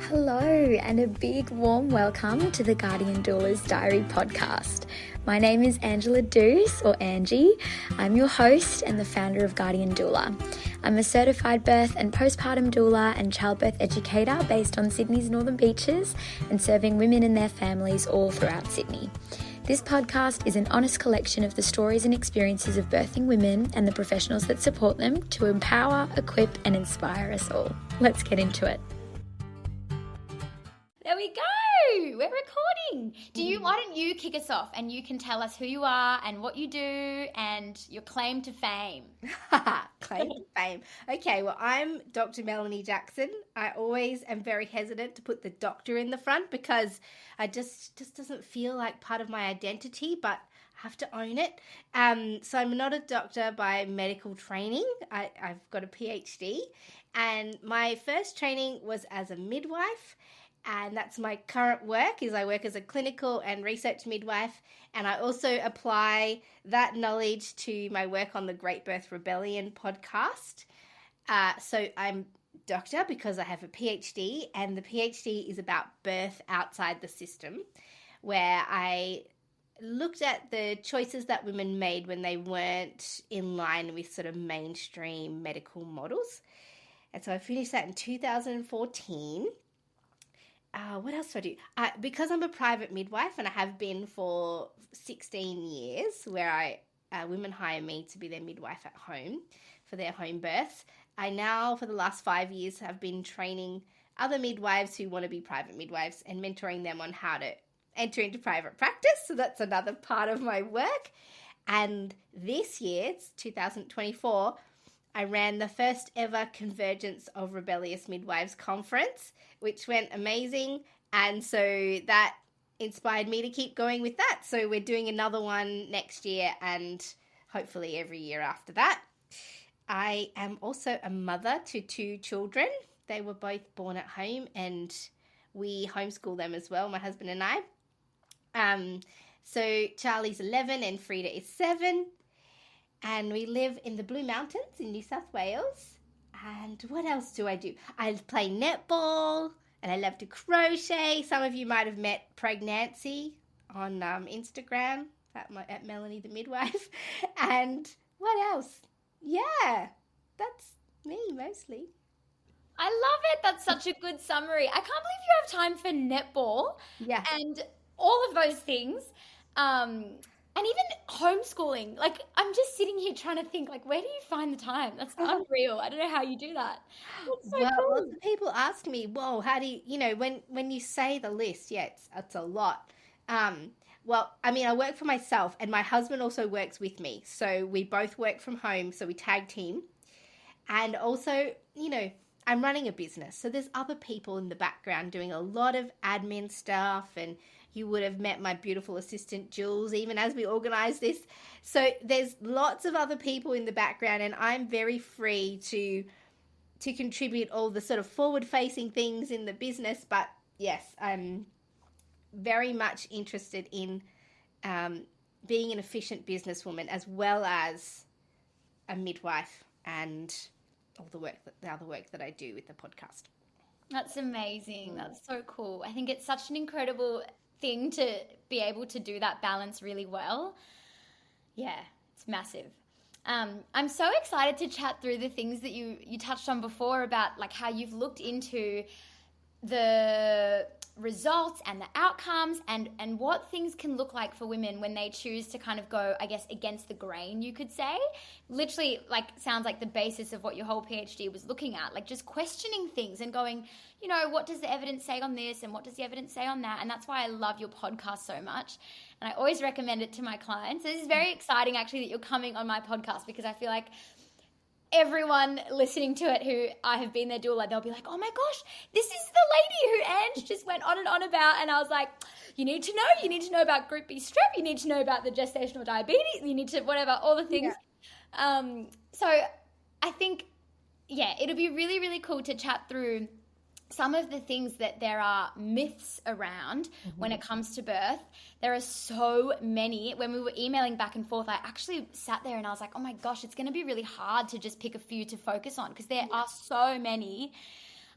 Hello, and a big warm welcome to the Guardian Doula's Diary podcast. My name is Angela Deuce, or Angie. I'm your host and the founder of Guardian Doula. I'm a certified birth and postpartum doula and childbirth educator based on Sydney's Northern Beaches and serving women and their families all throughout Sydney. This podcast is an honest collection of the stories and experiences of birthing women and the professionals that support them to empower, equip, and inspire us all. Let's get into it. There we go. We're recording. Why don't you kick us off and you can tell us who you are and what you do and your claim to fame. Claim to fame. Okay, well, I'm Dr Melanie Jackson. I always am very hesitant to put the doctor in the front because I just doesn't feel like part of my identity, but I have to own it. So I'm not a doctor by medical training. I've got a PhD, and my first training was as a midwife. And that's my current work, is I work as a clinical and research midwife, and I also apply that knowledge to my work on the Great Birth Rebellion podcast. So I'm doctor because I have a PhD, and the PhD is about birth outside the system, where I looked at the choices that women made when they weren't in line with sort of mainstream medical models. And so I finished that in 2014. What else do I do? Because I'm a private midwife, and I have been for 16 years, where women hire me to be their midwife at home for their home births. I now, for the last 5 years, have been training other midwives who want to be private midwives and mentoring them on how to enter into private practice. So that's another part of my work. And this year, it's 2024, I ran the first ever Convergence of Rebellious Midwives conference, which went amazing. And so that inspired me to keep going with that. So we're doing another one next year and hopefully every year after that. I am also a mother to 2 children. They were both born at home, and we homeschool them as well, my husband and I. So Charlie's 11 and Frida is 7. And we live in the Blue Mountains in New South Wales. And what else do I do? I play netball, and I love to crochet. Some of you might have met Pregnancy on Instagram at Melanie the Midwife. And what else? Yeah, that's me mostly. I love it. That's such a good summary. I can't believe you have time for netball and all of those things. And even homeschooling. Like, I'm just sitting here trying to think, like, where do you find the time? That's unreal. I don't know how you do that. That's so cool. Lots of people ask me, whoa, how do you, when you say the list, it's a lot. Well, I mean, I work for myself, and my husband also works with me. So we both work from home, so we tag team. And also, I'm running a business. So there's other people in the background doing a lot of admin stuff, and you would have met my beautiful assistant, Jules, even as we organize this. So there's lots of other people in the background, and I'm very free to contribute all the sort of forward-facing things in the business. But yes, I'm very much interested in being an efficient businesswoman, as well as a midwife and all the other work that I do with the podcast. That's amazing. That's so cool. I think it's such an incredible thing to be able to do that balance really well. Yeah, it's massive. I'm so excited to chat through the things that you touched on before about like how you've looked into the results and the outcomes and what things can look like for women when they choose to kind of go, I guess, against the grain, you could say. Literally, like, sounds like the basis of what your whole PhD was looking at, like just questioning things and going, what does the evidence say on this and what does the evidence say on that? And that's why I love your podcast so much. And I always recommend it to my clients. So this is very exciting, actually, that you're coming on my podcast, because I feel like everyone listening to it who I have been their doula, they'll be like, oh my gosh, this is the lady who Ange just went on and on about. And I was like, you need to know about group B strep, you need to know about the gestational diabetes, you need to whatever, all the things. Yeah. So I think, it'll be really, really cool to chat through some of the things that there are myths around when it comes to birth. There are so many. When we were emailing back and forth, I actually sat there and I was like, oh my gosh, it's going to be really hard to just pick a few to focus on, because there are so many.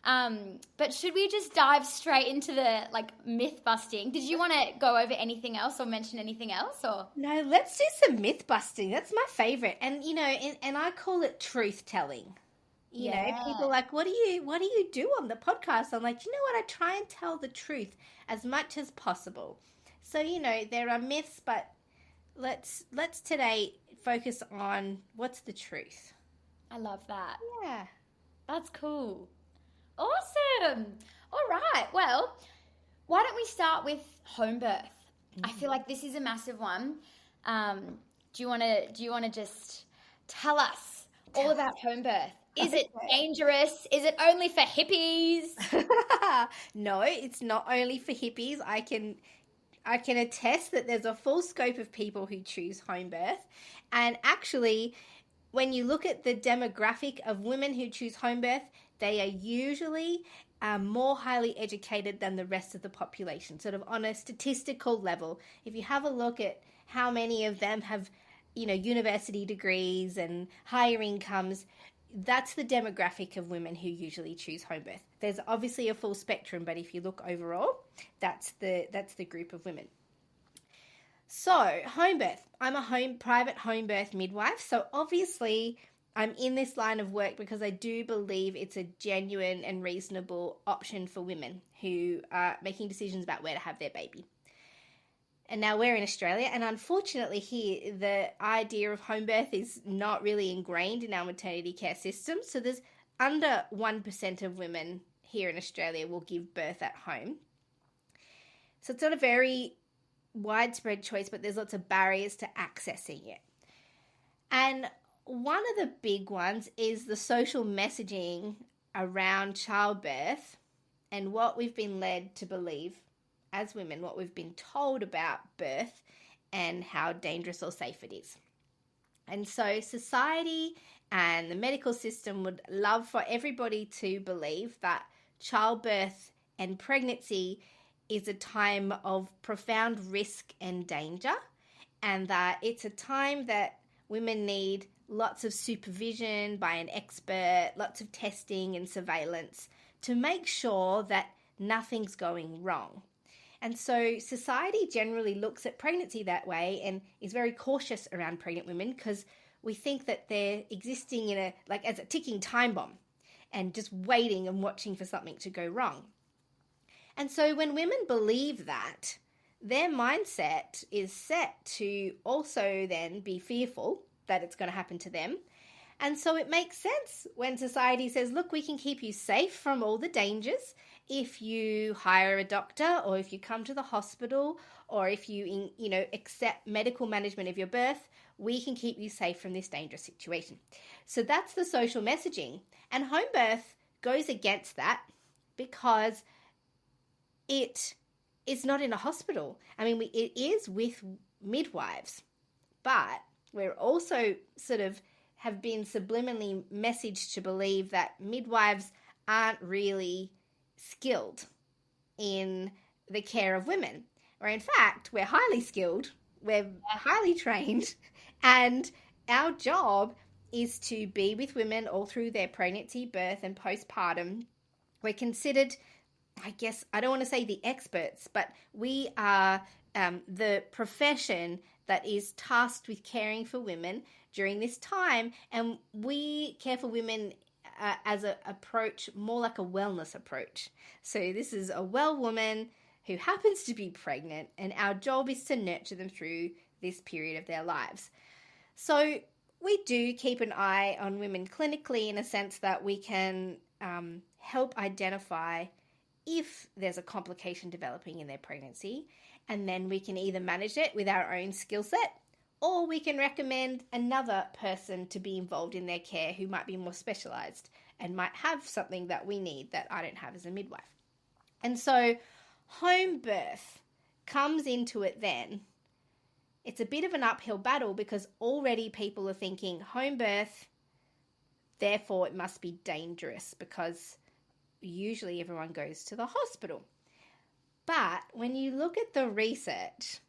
But should we just dive straight into the myth busting? Did you want to go over anything else or mention anything else, or? No, let's do some myth busting. That's my favorite. And and I call it truth telling. People are like, what do you do on the podcast? I'm like, you know what? I try and tell the truth as much as possible. So, there are myths, but let's today focus on what's the truth. I love that. Yeah. That's cool. Awesome. All right. Well, why don't we start with home birth? I feel like this is a massive one. Do you want to just tell us all about home birth? Is it dangerous? Is it only for hippies? No, it's not only for hippies. I can attest that there's a full scope of people who choose home birth. And actually, when you look at the demographic of women who choose home birth, they are usually more highly educated than the rest of the population, sort of on a statistical level. If you have a look at how many of them have, university degrees and higher incomes, that's the demographic of women who usually choose home birth. There's obviously a full spectrum, but if you look overall, that's the group of women. So, home birth. I'm a private home birth midwife, so obviously I'm in this line of work because I do believe it's a genuine and reasonable option for women who are making decisions about where to have their baby. And now we're in Australia, and unfortunately here, the idea of home birth is not really ingrained in our maternity care system. So there's under 1% of women here in Australia will give birth at home. So it's not a very widespread choice, but there's lots of barriers to accessing it. And one of the big ones is the social messaging around childbirth and what we've been led to believe as women, what we've been told about birth and how dangerous or safe it is. And so society and the medical system would love for everybody to believe that childbirth and pregnancy is a time of profound risk and danger, and that it's a time that women need lots of supervision by an expert, lots of testing and surveillance to make sure that nothing's going wrong. And so society generally looks at pregnancy that way and is very cautious around pregnant women because we think that they're existing in as a ticking time bomb and just waiting and watching for something to go wrong. And so when women believe that, their mindset is set to also then be fearful that it's going to happen to them. And so it makes sense when society says, look, we can keep you safe from all the dangers if you hire a doctor or if you come to the hospital or if you, accept medical management of your birth, we can keep you safe from this dangerous situation. So that's the social messaging. And home birth goes against that because it is not in a hospital. I mean, it is with midwives, but we're also sort of have been subliminally messaged to believe that midwives aren't really skilled in the care of women. Or in fact, we're highly skilled, we're highly trained, and our job is to be with women all through their pregnancy, birth, and postpartum. We're considered, I guess, I don't want to say the experts, but we are the profession that is tasked with caring for women during this time, and we care for women as an approach, more like a wellness approach. So this is a well woman who happens to be pregnant, and our job is to nurture them through this period of their lives. So we do keep an eye on women clinically in a sense that we can help identify if there's a complication developing in their pregnancy, and then we can either manage it with our own skill set, or we can recommend another person to be involved in their care who might be more specialized and might have something that we need that I don't have as a midwife. And so home birth comes into it then. It's a bit of an uphill battle because already people are thinking home birth, therefore it must be dangerous because usually everyone goes to the hospital. But when you look at the research,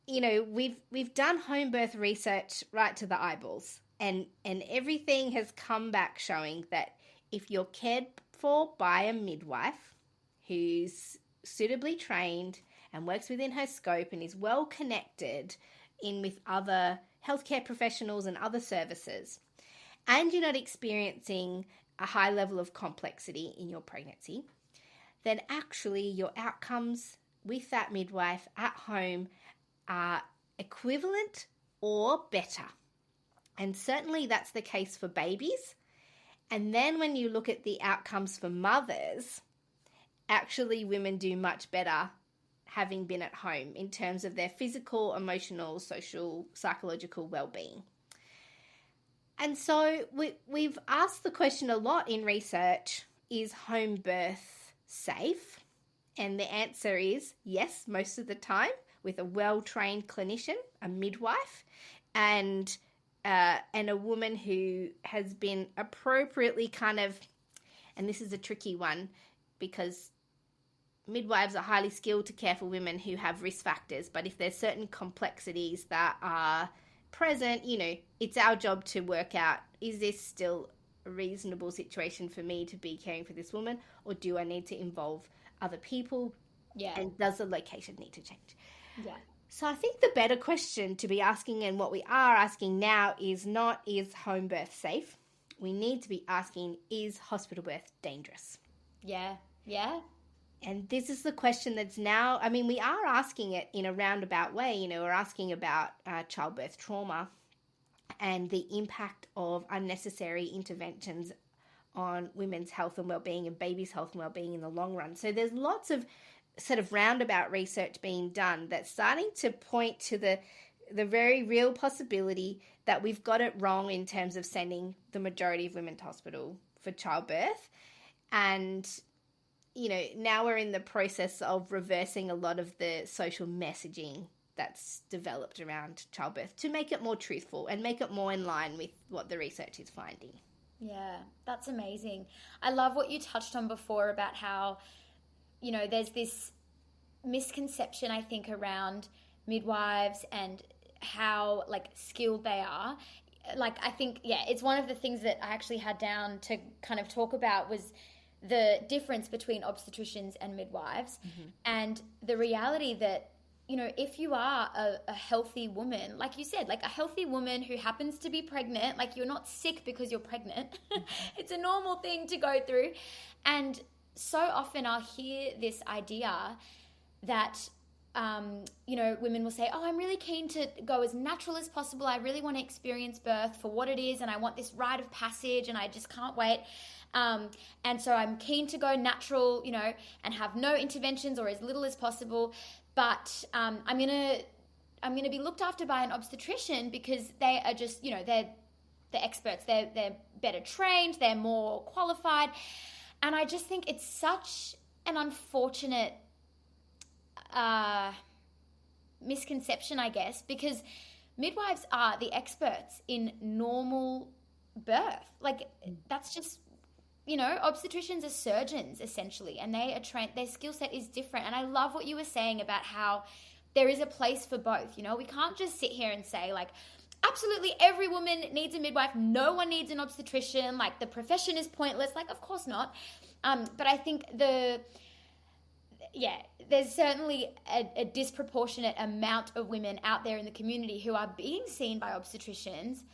we've done home birth research right to the eyeballs, and everything has come back showing that if you're cared for by a midwife who's suitably trained and works within her scope and is well connected in with other healthcare professionals and other services, and you're not experiencing a high level of complexity in your pregnancy, then actually your outcomes with that midwife at home are equivalent or better. And certainly that's the case for babies. And then when you look at the outcomes for mothers, actually women do much better having been at home in terms of their physical, emotional, social, psychological well-being. And so we've asked the question a lot in research, is home birth safe? And the answer is yes, most of the time, with a well-trained clinician, a midwife, and a woman who has been appropriately and this is a tricky one because midwives are highly skilled to care for women who have risk factors, but if there's certain complexities that are present, it's our job to work out, is this still a reasonable situation for me to be caring for this woman, or do I need to involve other people? Yeah. And does the location need to change? Yeah. So I think the better question to be asking, and what we are asking now, is not, is home birth safe? We need to be asking, is hospital birth dangerous? Yeah. Yeah. And this is the question that's now, we are asking it in a roundabout way. We're asking about childbirth trauma and the impact of unnecessary interventions on women's health and well-being and babies' health and well-being in the long run. So there's lots of sort of roundabout research being done that's starting to point to the very real possibility that we've got it wrong in terms of sending the majority of women to hospital for childbirth. And now we're in the process of reversing a lot of the social messaging that's developed around childbirth to make it more truthful and make it more in line with what the research is finding. Yeah, that's amazing. I love what you touched on before about how, there's this misconception, I think, around midwives and how, skilled they are. I think, it's one of the things that I actually had down to kind of talk about was the difference between obstetricians and midwives, and the reality that, if you are a healthy woman, like you said, a healthy woman who happens to be pregnant, you're not sick because you're pregnant. It's a normal thing to go through. And so often I'll hear this idea that, women will say, oh, I'm really keen to go as natural as possible. I really want to experience birth for what it is, and I want this rite of passage, and I just can't wait. And so I'm keen to go natural, and have no interventions or as little as possible. But I'm gonna be looked after by an obstetrician because they are just, they're the experts. They're better trained. They're more qualified. And I just think it's such an unfortunate misconception, I guess, because midwives are the experts in normal birth. That's just, obstetricians are surgeons essentially, and they are trained, their skill set is different. And I love what you were saying about how there is a place for both. We can't just sit here and say absolutely every woman needs a midwife, no one needs an obstetrician, the profession is pointless. Of course not. But I think there's certainly a disproportionate amount of women out there in the community who are being seen by obstetricians,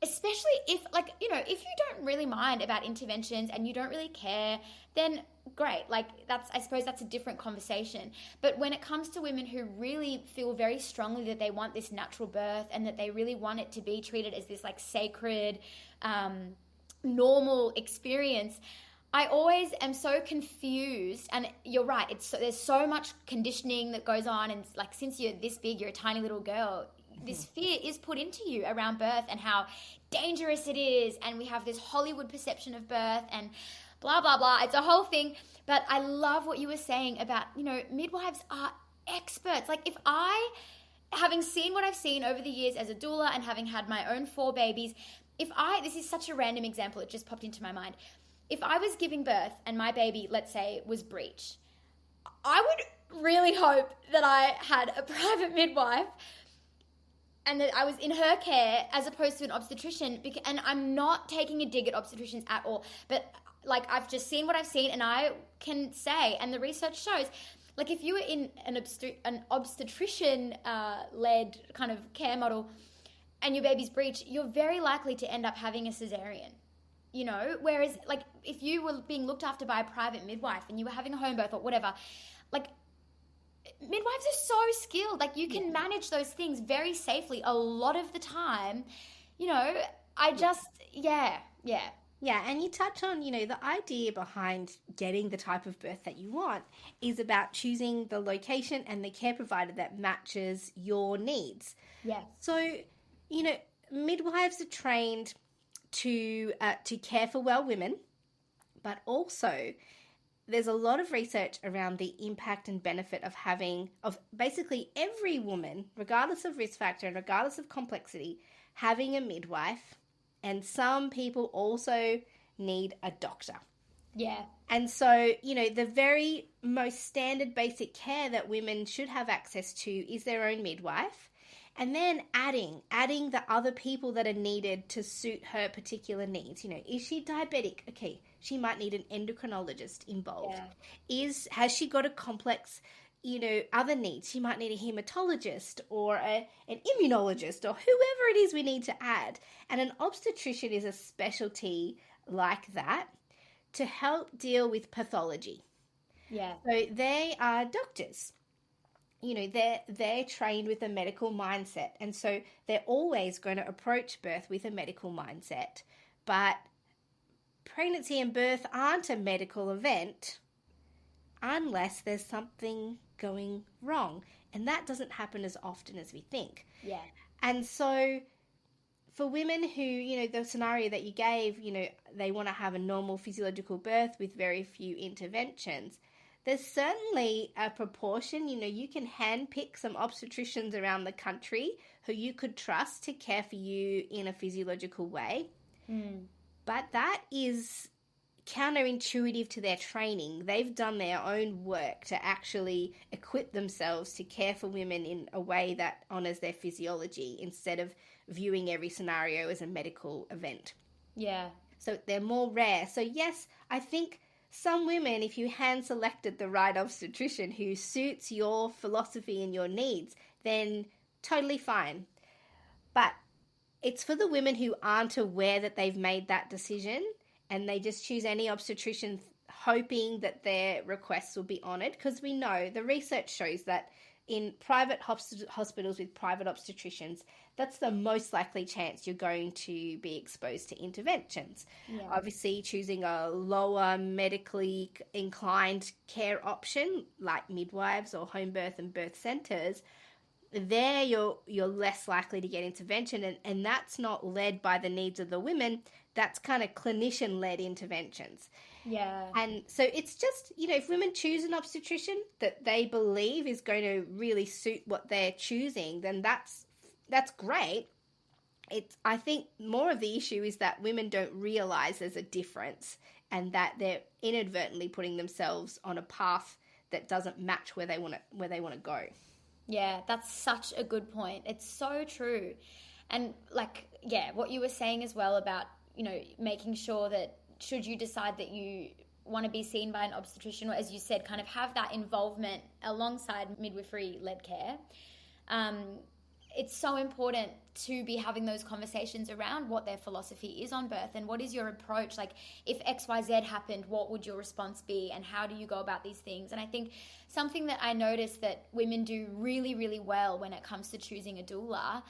especially if, if you don't really mind about interventions and you don't really care, then great. I suppose that's a different conversation. But when it comes to women who really feel very strongly that they want this natural birth and that they really want it to be treated as this sacred, normal experience, I always am so confused. And you're right, there's so much conditioning that goes on, and since you're this big, you're a tiny little girl, this fear is put into you around birth and how dangerous it is, and we have this Hollywood perception of birth and blah blah blah. It's a whole thing. But I love what you were saying about, midwives are experts. If I, having seen what I've seen over the years as a doula and having had my own 4 babies, this is such a random example, it just popped into my mind. If I was giving birth and my baby, let's say, was breech, I would really hope that I had a private midwife and that I was in her care as opposed to an obstetrician. And I'm not taking a dig at obstetricians at all, but like, I've just seen what I've seen, and I can say, and the research shows, like, if you were in an obstetrician led kind of care model and your baby's breech, you're very likely to end up having a cesarean. Whereas, like, if you were being looked after by a private midwife and you were having a home birth or whatever, like, midwives are so skilled. Like, you can manage those things very safely a lot of the time. Yeah, and you touch on, the idea behind getting the type of birth that you want is about choosing the location and the care provider that matches your needs. Yeah. So, midwives are trained to care for well women, but also there's a lot of research around the impact and benefit of basically every woman, regardless of risk factor and regardless of complexity, having a midwife. And some people also need a doctor. Yeah. And so, the very most standard basic care that women should have access to is their own midwife. And then adding the other people that are needed to suit her particular needs. Is she diabetic? Okay, she might need an endocrinologist involved. Yeah. Has she got a complex, other needs? She might need a hematologist or an immunologist or whoever it is we need to add. And an obstetrician is a specialty like that to help deal with pathology. Yeah. So they are doctors. They're trained with a medical mindset. And so they're always going to approach birth with a medical mindset. But pregnancy and birth aren't a medical event unless there's something going wrong. And that doesn't happen as often as we think. Yeah. And so for women who, the scenario that you gave, they want to have a normal physiological birth with very few interventions, there's certainly a proportion, you can handpick some obstetricians around the country who you could trust to care for you in a physiological way. But that is counterintuitive to their training. They've done their own work to actually equip themselves to care for women in a way that honors their physiology instead of viewing every scenario as a medical event. Yeah. So they're more rare. So yes, I think some women, if you hand selected the right obstetrician who suits your philosophy and your needs, then totally fine. But it's for the women who aren't aware that they've made that decision and they just choose any obstetrician hoping that their requests will be honoured, because we know the research shows that in private hospitals with private obstetricians, that's the most likely chance you're going to be exposed to interventions. Yeah. Obviously, choosing a lower medically inclined care option like midwives or home birth and birth centres, there you're less likely to get intervention, and that's not led by the needs of the women. That's kind of clinician-led interventions. Yeah. And so it's just, if women choose an obstetrician that they believe is going to really suit what they're choosing, then that's great. I think more of the issue is that women don't realize there's a difference and that they're inadvertently putting themselves on a path that doesn't match where they want to go. Yeah, that's such a good point. It's so true. And what you were saying as well about, making sure that should you decide that you want to be seen by an obstetrician, or as you said, kind of have that involvement alongside midwifery-led care, it's so important to be having those conversations around what their philosophy is on birth and what is your approach. Like, if XYZ happened, what would your response be and how do you go about these things? And I think something that I notice that women do really, really well when it comes to choosing a doula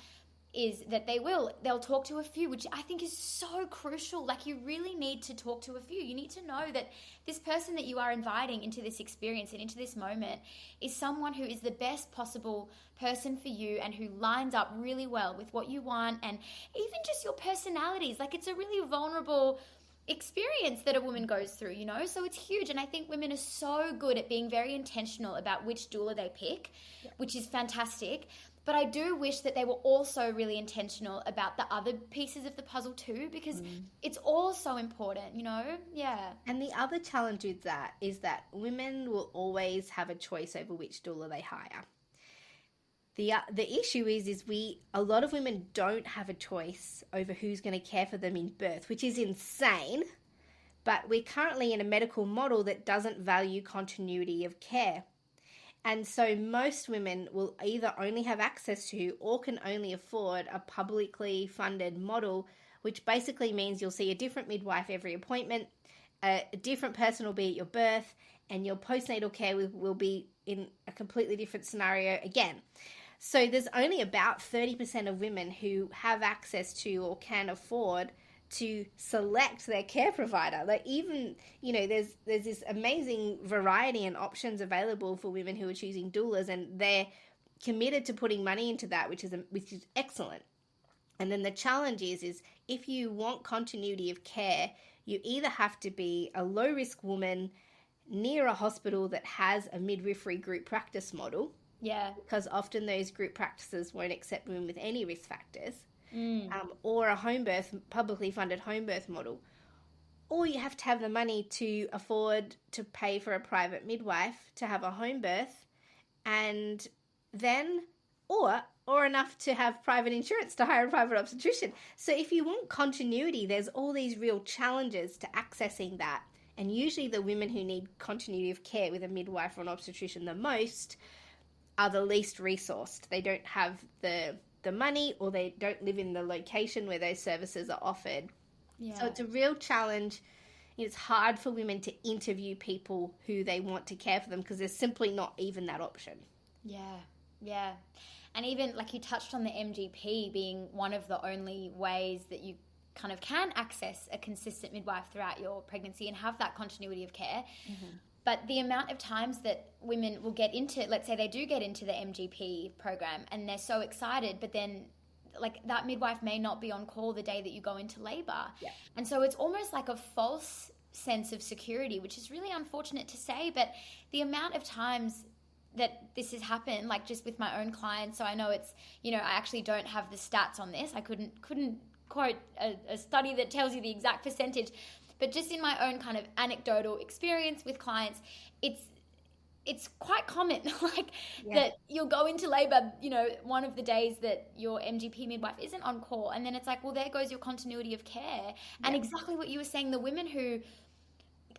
is that they'll talk to a few, which I think is so crucial. Like, you really need to talk to a few. You need to know that this person that you are inviting into this experience and into this moment is someone who is the best possible person for you and who lines up really well with what you want and even just your personalities. Like, it's a really vulnerable experience that a woman goes through, so it's huge. And I think women are so good at being very intentional about which doula they pick, which is fantastic. But I do wish that they were also really intentional about the other pieces of the puzzle too, because it's all so important, Yeah. And the other challenge with that is that women will always have a choice over which doula they hire. The issue is a lot of women don't have a choice over who's going to care for them in birth, which is insane. but we're currently in a medical model that doesn't value continuity of care. And so most women will either only have access to or can only afford a publicly funded model, which basically means you'll see a different midwife every appointment, a different person will be at your birth, and your postnatal care will be in a completely different scenario again. So there's only about 30% of women who have access to or can afford to select their care provider. Like, even, you know, there's this amazing variety and options available for women who are choosing doulas, and they're committed to putting money into that, which is excellent. And then the challenge is if you want continuity of care, you either have to be a low risk woman near a hospital that has a midwifery group practice model. Yeah. Because often those group practices won't accept women with any risk factors. Or a home birth, publicly funded home birth model. Or you have to have the money to afford to pay for a private midwife to have a home birth, and then, or enough to have private insurance to hire a private obstetrician. So if you want continuity, there's all these real challenges to accessing that. And usually the women who need continuity of care with a midwife or an obstetrician the most are the least resourced. They don't have the money, or they don't live in the location where those services are offered. Yeah. So it's a real challenge. It's hard for women to interview people who they want to care for them because there's simply not even that option. Yeah. And even, like, you touched on the MGP being one of the only ways that you kind of can access a consistent midwife throughout your pregnancy and have that continuity of care. Mm-hmm. But the amount of times that women will get into, let's say they do get into the MGP program and they're so excited, but then, like, that midwife may not be on call the day that you go into labor. Yeah. And so it's almost like a false sense of security, which is really unfortunate to say, but the amount of times that this has happened, like just with my own clients, so I know it's, you know, I actually don't have the stats on this. I couldn't quote a study that tells you the exact percentage, but just in my own kind of anecdotal experience with clients, it's quite common, like, that you'll go into labor, you know, one of the days that your MGP midwife isn't on call, and then it's like, well, there goes your continuity of care. And exactly what you were saying, the women who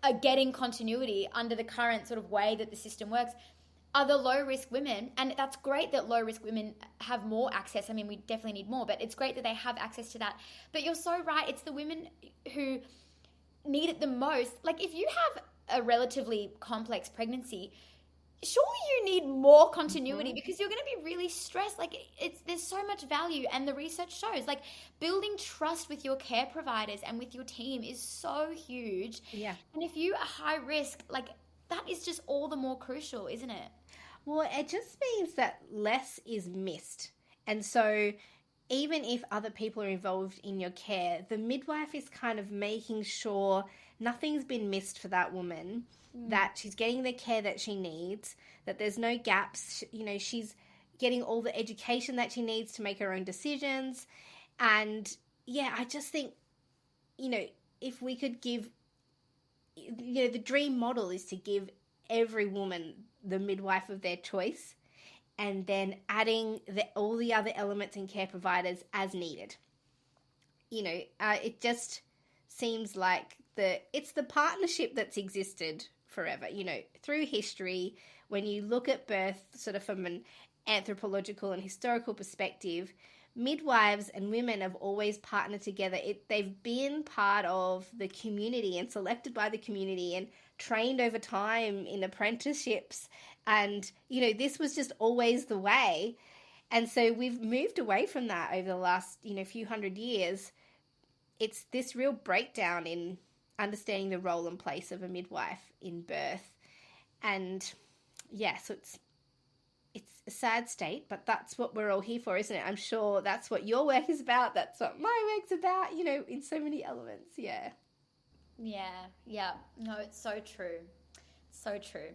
are getting continuity under the current sort of way that the system works are the low-risk women, and that's great that low-risk women have more access. I mean, we definitely need more, but it's great that they have access to that. But you're so right, it's the women who need it the most. Like, if you have a relatively complex pregnancy, surely you need more continuity, because you're going to be really stressed. Like, there's so much value, and the research shows, like, building trust with your care providers and with your team is so huge. Yeah. And if you are high risk, like, that is just all the more crucial, isn't it? Well, it just means that less is missed. And so even if other people are involved in your care, the midwife is kind of making sure nothing's been missed for that woman, that she's getting the care that she needs, that there's no gaps. You know, she's getting all the education that she needs to make her own decisions. And yeah, I just think, you know, if we could give, you know, the dream model is to give every woman the midwife of their choice, and then adding all the other elements and care providers as needed. You know, it just seems like it's the partnership that's existed forever. You know, through history, when you look at birth sort of from an anthropological and historical perspective, midwives and women have always partnered together. They've been part of the community and selected by the community and trained over time in apprenticeships. And, you know, this was just always the way. And so we've moved away from that over the last, you know, few hundred years. It's this real breakdown in understanding the role and place of a midwife in birth. And yeah, so it's a sad state, but that's what we're all here for, isn't it? I'm sure that's what your work is about. That's what my work's about, you know, in so many elements. Yeah. Yeah. No, it's so true. So true.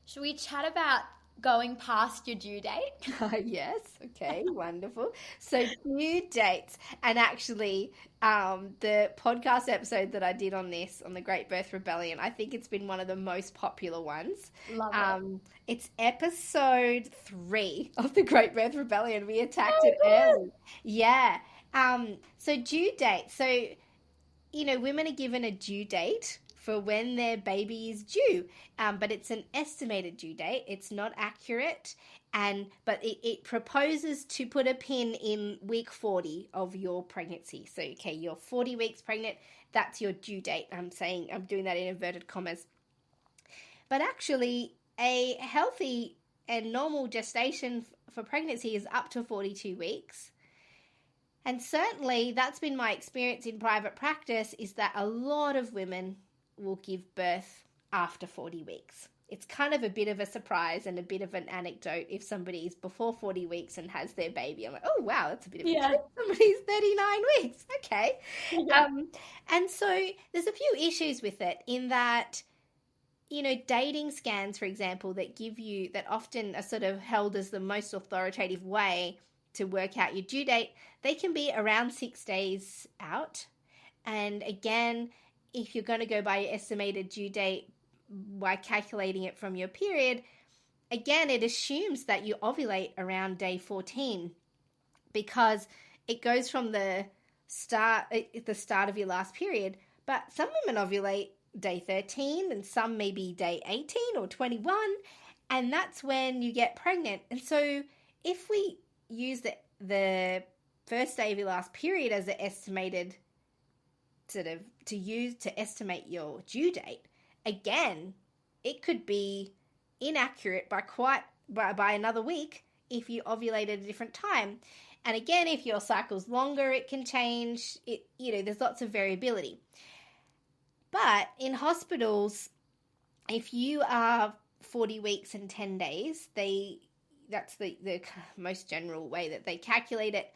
Should we chat about going past your due date? Yes. Okay. Wonderful. So due dates, and actually the podcast episode that I did on this, on the Great Birth Rebellion, I think it's been one of the most popular ones. Love it. It's episode 3 of the Great Birth Rebellion. We attacked it early. Yeah. So due date. So women are given a due date for when their baby is due, but it's an estimated due date. It's not accurate, but it proposes to put a pin in week 40 of your pregnancy. So, okay, you're 40 weeks pregnant, that's your due date. I'm doing that in inverted commas. But actually, a healthy and normal gestation for pregnancy is up to 42 weeks. And certainly that's been my experience in private practice, is that a lot of women will give birth after 40 weeks. It's kind of a bit of a surprise and a bit of an anecdote if somebody is before 40 weeks and has their baby. I'm like, oh, wow, that's a bit of a trip. Somebody's 39 weeks. Okay. Yeah. And so there's a few issues with it in that, dating scans, for example, that often are sort of held as the most authoritative way to work out your due date, they can be around 6 days out. And again, if you're going to go by your estimated due date by calculating it from your period, again, it assumes that you ovulate around day 14 because it goes from the start of your last period. But some women ovulate day 13 and some maybe day 18 or 21, and that's when you get pregnant. And so if we use the first day of your last period as the estimated to estimate your due date, again, it could be inaccurate by another week if you ovulate at a different time. And again, if your cycle's longer, it can change. There's lots of variability. But in hospitals, if you are 40 weeks and 10 days, that's the most general way that they calculate it.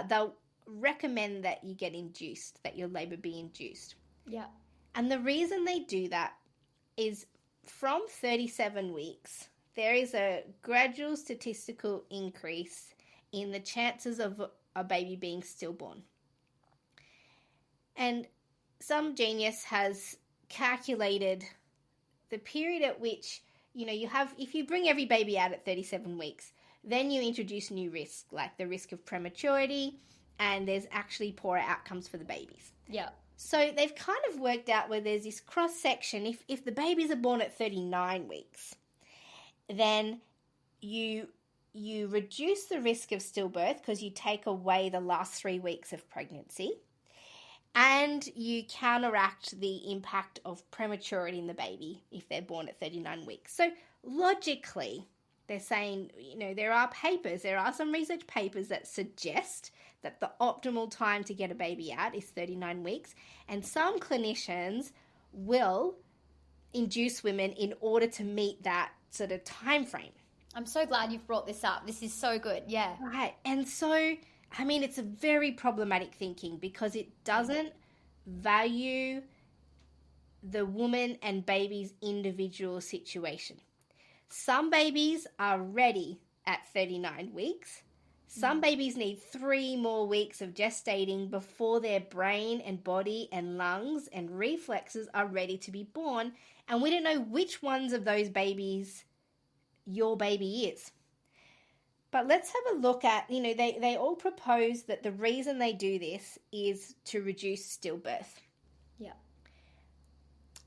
They'll recommend that you get induced, that your labor be induced. Yeah. And the reason they do that is from 37 weeks, there is a gradual statistical increase in the chances of a baby being stillborn. And some genius has calculated the period at which, if you bring every baby out at 37 weeks, then you introduce new risks, like the risk of prematurity, and there's actually poorer outcomes for the babies. Yeah. So they've kind of worked out where there's this cross-section. If the babies are born at 39 weeks, then you reduce the risk of stillbirth because you take away the last 3 weeks of pregnancy, and you counteract the impact of prematurity in the baby if they're born at 39 weeks. So logically, they're saying, there are some research papers that suggest that the optimal time to get a baby out is 39 weeks. And some clinicians will induce women in order to meet that sort of time frame. I'm so glad you've brought this up. This is so good. Yeah. Right. And so, it's a very problematic thinking because it doesn't value the woman and baby's individual situation. Some babies are ready at 39 weeks. Some babies need 3 more weeks of gestating before their brain and body and lungs and reflexes are ready to be born. And we don't know which ones of those babies your baby is. But let's have a look at, they all propose that the reason they do this is to reduce stillbirth. Yeah.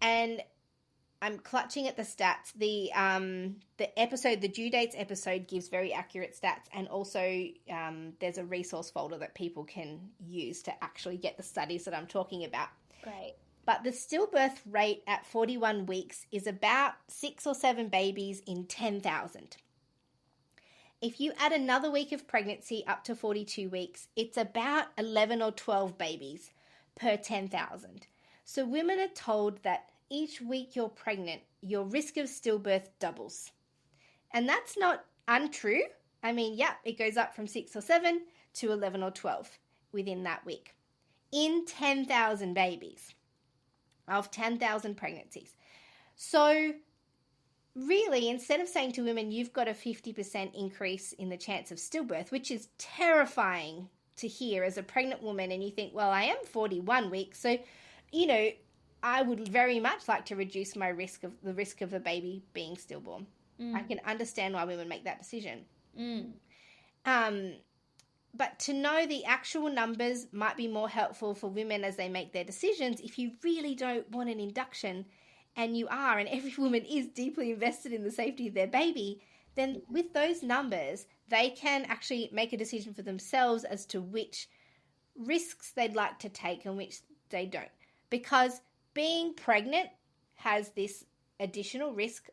And I'm clutching at the stats. The due dates episode gives very accurate stats, and also there's a resource folder that people can use to actually get the studies that I'm talking about. Great. But the stillbirth rate at 41 weeks is about 6 or 7 babies in 10,000. If you add another week of pregnancy up to 42 weeks, it's about 11 or 12 babies per 10,000. So women are told that each week you're pregnant, your risk of stillbirth doubles. And that's not untrue. It goes up from 6 or 7 to 11 or 12 within that week. In 10,000 babies of 10,000 pregnancies. So really, instead of saying to women, you've got a 50% increase in the chance of stillbirth, which is terrifying to hear as a pregnant woman, and you think, well, I am 41 weeks, so, I would very much like to reduce the risk of a baby being stillborn. I can understand why women make that decision. But to know the actual numbers might be more helpful for women as they make their decisions. If you really don't want an induction, and you are, and every woman is deeply invested in the safety of their baby, then with those numbers, they can actually make a decision for themselves as to which risks they'd like to take and which they don't. Because being pregnant has this additional risk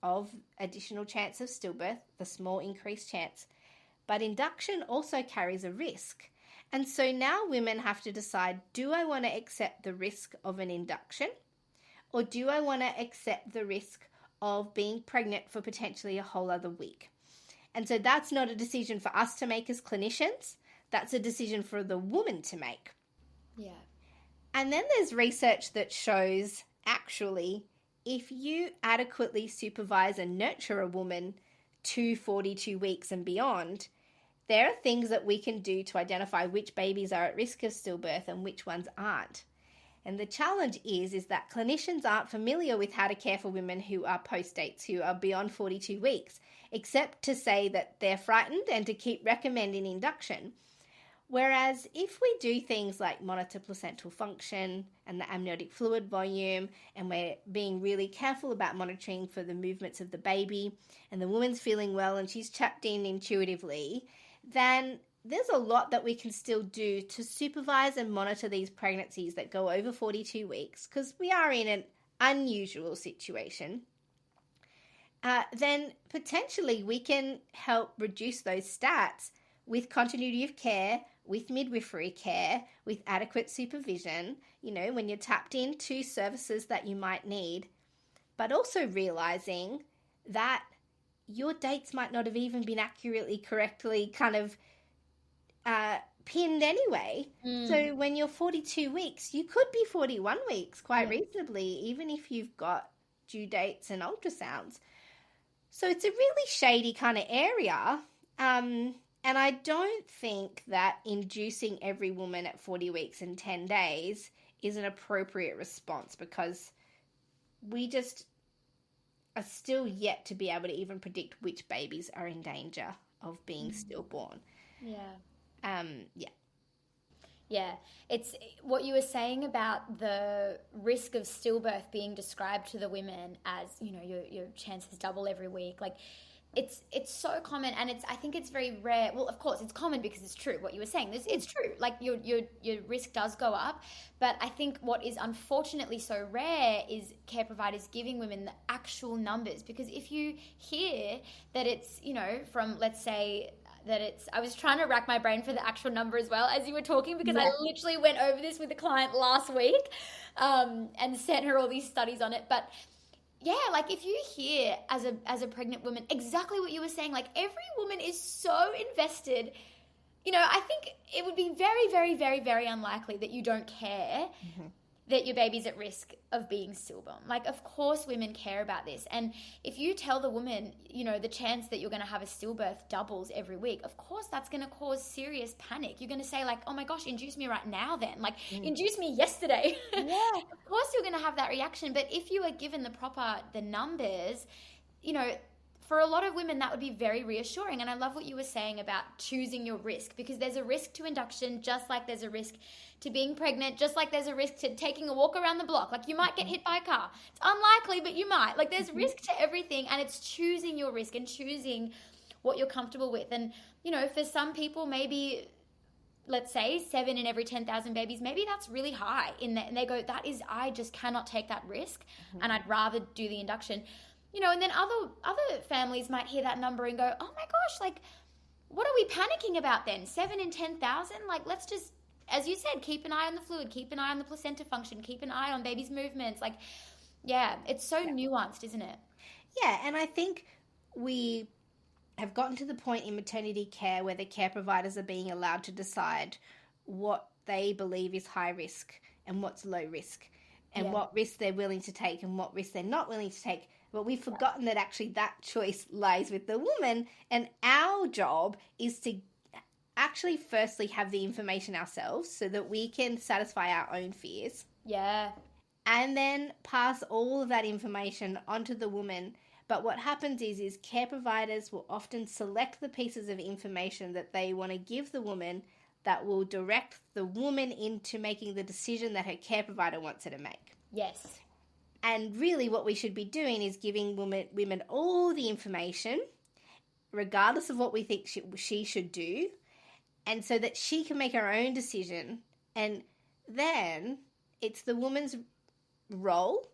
of additional chance of stillbirth, the small increased chance. But induction also carries a risk. And so now women have to decide, do I want to accept the risk of an induction? Or do I want to accept the risk of being pregnant for potentially a whole other week? And so that's not a decision for us to make as clinicians. That's a decision for the woman to make. Yeah. And then there's research that shows actually if you adequately supervise and nurture a woman to 42 weeks and beyond, there are things that we can do to identify which babies are at risk of stillbirth and which ones aren't. And the challenge is that clinicians aren't familiar with how to care for women who are postdates, who are beyond 42 weeks, except to say that they're frightened and to keep recommending induction. Whereas if we do things like monitor placental function and the amniotic fluid volume, and we're being really careful about monitoring for the movements of the baby, and the woman's feeling well and she's checked in intuitively, then there's a lot that we can still do to supervise and monitor these pregnancies that go over 42 weeks, because we are in an unusual situation. Then potentially we can help reduce those stats with continuity of care, with midwifery care, with adequate supervision, when you're tapped into services that you might need, but also realizing that your dates might not have even been correctly kind of pinned anyway. So when you're 42 weeks, you could be 41 weeks quite reasonably, even if you've got due dates and ultrasounds. So it's a really shady kind of area. And I don't think that inducing every woman at 40 weeks and 10 days is an appropriate response, because we just are still yet to be able to even predict which babies are in danger of being stillborn. Yeah, it's what you were saying about the risk of stillbirth being described to the women as, your chances double every week. Like, it's so common, and I think it's very rare. Well, of course, it's common because it's true. What you were saying, it's true. Like, your risk does go up, but I think what is unfortunately so rare is care providers giving women the actual numbers. Because if you hear that it's, from, let's say, I was trying to rack my brain for the actual number as well as you were talking, because I literally went over this with a client last week and sent her all these studies on it. But yeah, like, if you hear as a pregnant woman exactly what you were saying, like, every woman is so invested, I think it would be very, very, very, very unlikely that you don't care that your baby's at risk of being stillborn. Like, of course women care about this. And if you tell the woman, the chance that you're going to have a stillbirth doubles every week, of course that's going to cause serious panic. You're going to say, like, oh my gosh, induce me right now then. Like, induce me yesterday. Yeah. Of course you're going to have that reaction. But if you are given the numbers, for a lot of women, that would be very reassuring. And I love what you were saying about choosing your risk, because there's a risk to induction, just like there's a risk to being pregnant, just like there's a risk to taking a walk around the block. Like, you might get hit by a car. It's unlikely, but you might. Like, there's risk to everything, and it's choosing your risk and choosing what you're comfortable with. And, for some people, maybe, let's say 7 in every 10,000 babies, maybe that's really high and they go, I just cannot take that risk, and I'd rather do the induction. And then other families might hear that number and go, oh my gosh, like, what are we panicking about then? 7 in 10,000? Like, let's just, as you said, keep an eye on the fluid, keep an eye on the placenta function, keep an eye on baby's movements. Like, yeah, it's so nuanced, isn't it? Yeah, and I think we have gotten to the point in maternity care where the care providers are being allowed to decide what they believe is high risk and what's low risk, and what risks they're willing to take and what risks they're not willing to take. But we've forgotten that actually that choice lies with the woman, and our job is to actually firstly have the information ourselves so that we can satisfy our own fears. Yeah. and then pass all of that information onto the woman. But what happens is care providers will often select the pieces of information that they want to give the woman that will direct the woman into making the decision that her care provider wants her to make. Yes. And really what we should be doing is giving women all the information, regardless of what we think she should do, and so that she can make her own decision. And then it's the woman's role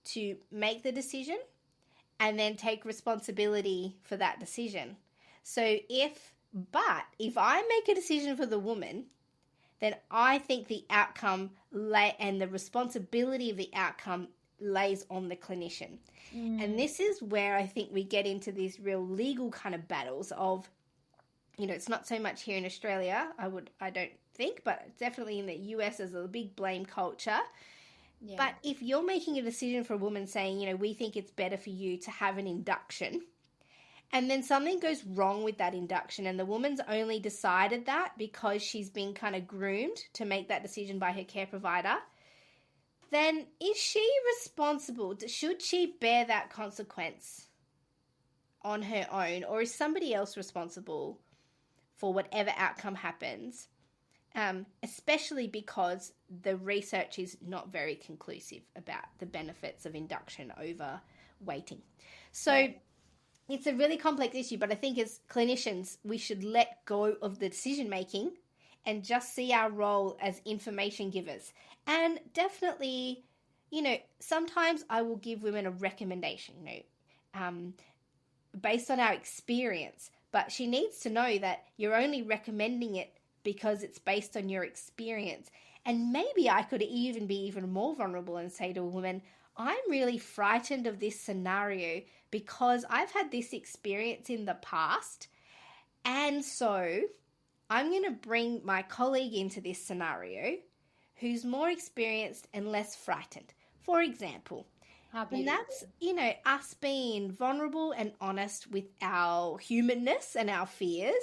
to make the decision and then take responsibility for that decision. So if I make a decision for the woman, then I think the outcome and the responsibility of the outcome lays on the clinician. And this is where I think we get into these real legal kind of battles of, it's not so much here in Australia, I don't think, but definitely in the US there's a big blame culture. Yeah. But if you're making a decision for a woman saying, we think it's better for you to have an induction, and then something goes wrong with that induction and the woman's only decided that because she's been kind of groomed to make that decision by her care provider, then is she responsible? Should she bear that consequence on her own, or is somebody else responsible for whatever outcome happens? Especially because the research is not very conclusive about the benefits of induction over waiting. So it's a really complex issue, but I think as clinicians, we should let go of the decision making and just see our role as information givers. And definitely, sometimes I will give women a recommendation, based on our experience, but she needs to know that you're only recommending it because it's based on your experience. And maybe I could even be even more vulnerable and say to a woman, I'm really frightened of this scenario because I've had this experience in the past. And so I'm going to bring my colleague into this scenario who's more experienced and less frightened. For example, and that's, us being vulnerable and honest with our humanness and our fears,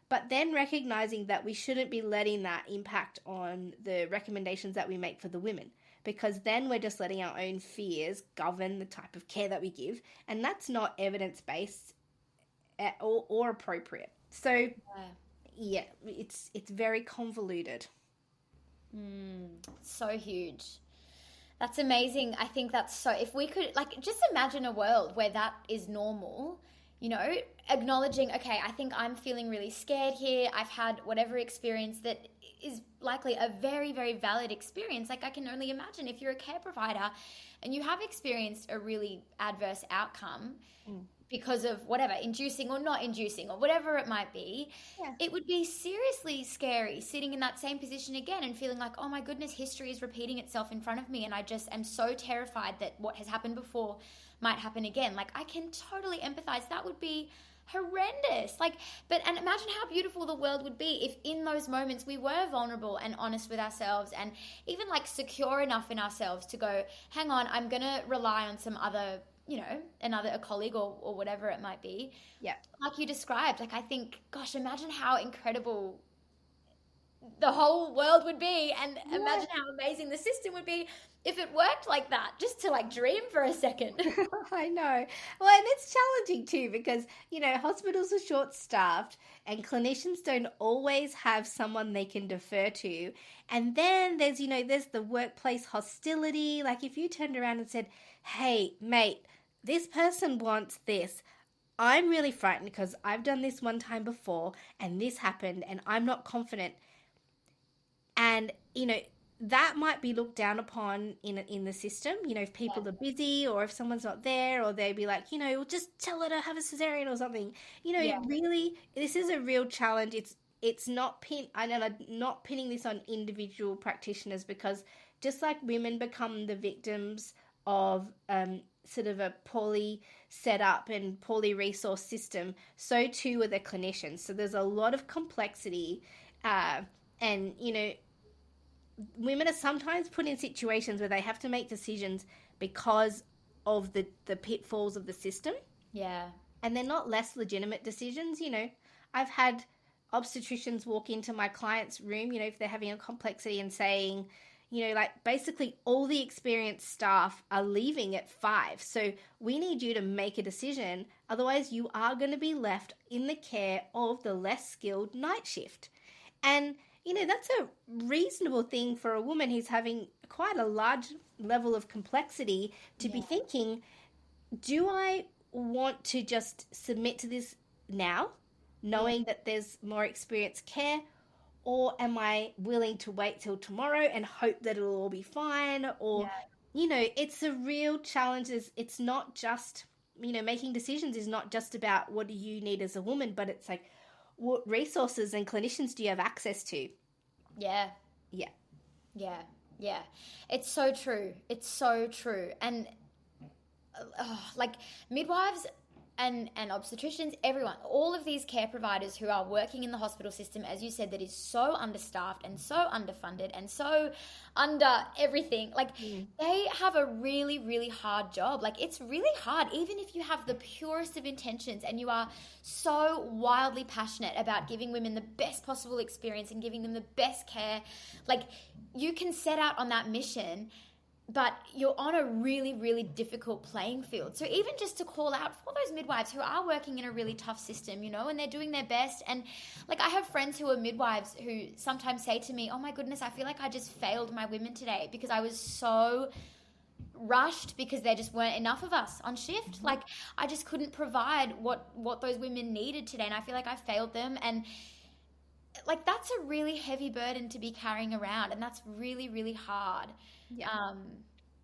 but then recognizing that we shouldn't be letting that impact on the recommendations that we make for the women, because then we're just letting our own fears govern the type of care that we give, and that's not evidence-based or appropriate. So, it's very convoluted. So huge. That's amazing. I think that's so, if we could, just imagine a world where that is normal, acknowledging, okay, I think I'm feeling really scared here. I've had whatever experience that is likely a very, very valid experience. I can only imagine if you're a care provider and you have experienced a really adverse outcome because of whatever, inducing or not inducing or whatever it might be, it would be seriously scary sitting in that same position again and feeling like, oh my goodness, history is repeating itself in front of me and I just am so terrified that what has happened before might happen again. I can totally empathize. That would be horrendous. And imagine how beautiful the world would be if in those moments we were vulnerable and honest with ourselves and even secure enough in ourselves to go, hang on, I'm going to rely on some other, a colleague or whatever it might be. Yeah. Like you described, I think, gosh, imagine how incredible the whole world would be and imagine how amazing the system would be if it worked like that, just to dream for a second. I know. Well, and it's challenging too because, hospitals are short-staffed and clinicians don't always have someone they can defer to. And then there's the workplace hostility. If you turned around and said, hey, mate, this person wants this. I'm really frightened because I've done this one time before and this happened and I'm not confident. And, that might be looked down upon in the system, if people are busy or if someone's not there, or they'd be like, well, just tell her to have a cesarean or something. Really, this is a real challenge. It's not I'm not pinning this on individual practitioners, because just like women become the victims of sort of a poorly set up and poorly resourced system, so too are the clinicians. So there's a lot of complexity and, women are sometimes put in situations where they have to make decisions because of the pitfalls of the system. Yeah. And they're not less legitimate decisions. I've had obstetricians walk into my client's room, if they're having a complexity and saying, like basically all the experienced staff are leaving at 5. So we need you to make a decision. Otherwise, you are going to be left in the care of the less skilled night shift. And, that's a reasonable thing for a woman who's having quite a large level of complexity to be thinking, do I want to just submit to this now, knowing that there's more experienced care, or am I willing to wait till tomorrow and hope that it'll all be fine? Or, it's a real challenge. It's not just, making decisions is not just about what do you need as a woman, but it's like, what resources and clinicians do you have access to? Yeah. Yeah. Yeah. Yeah. It's so true. It's so true. And like midwives and obstetricians, everyone, all of these care providers who are working in the hospital system, as you said, that is so understaffed and so underfunded and so under everything, like they have a really, really hard job. Like it's really hard, even if you have the purest of intentions and you are so wildly passionate about giving women the best possible experience and giving them the best care. Like you can set out on that mission, but you're on a really, really difficult playing field. So even just to call out for those midwives who are working in a really tough system, and they're doing their best. And like I have friends who are midwives who sometimes say to me, oh my goodness, I feel like I just failed my women today because I was so rushed because there just weren't enough of us on shift. Like I just couldn't provide what those women needed today. And I feel like I failed them. And like that's a really heavy burden to be carrying around. And that's really, really hard.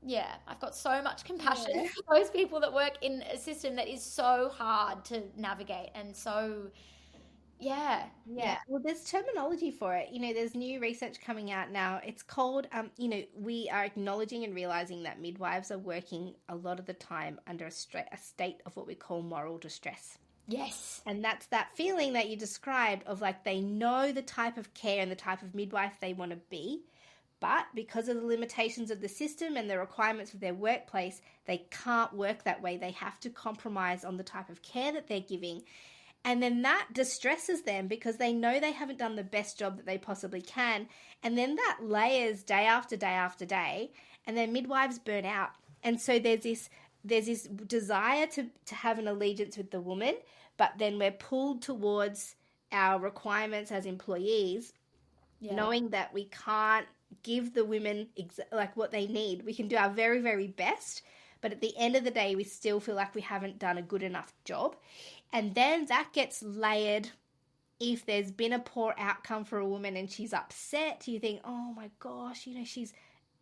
Yeah. I've got so much compassion for those people that work in a system that is so hard to navigate and so yeah. Well, there's terminology for it. There's new research coming out now. It's called we are acknowledging and realizing that midwives are working a lot of the time under a state of what we call moral distress. Yes. And that's that feeling that you described of like they know the type of care and the type of midwife they want to be, but because of the limitations of the system and the requirements of their workplace, they can't work that way. They have to compromise on the type of care that they're giving. And then that distresses them because they know they haven't done the best job that they possibly can. And then that layers day after day after day, and then midwives burn out. And so there's this desire to have an allegiance with the woman, but then we're pulled towards our requirements as employees, knowing that we can't give the women like what they need. We can do our very, very best, but at the end of the day, we still feel like we haven't done a good enough job. And then that gets layered. If there's been a poor outcome for a woman and she's upset, you think, oh my gosh, she's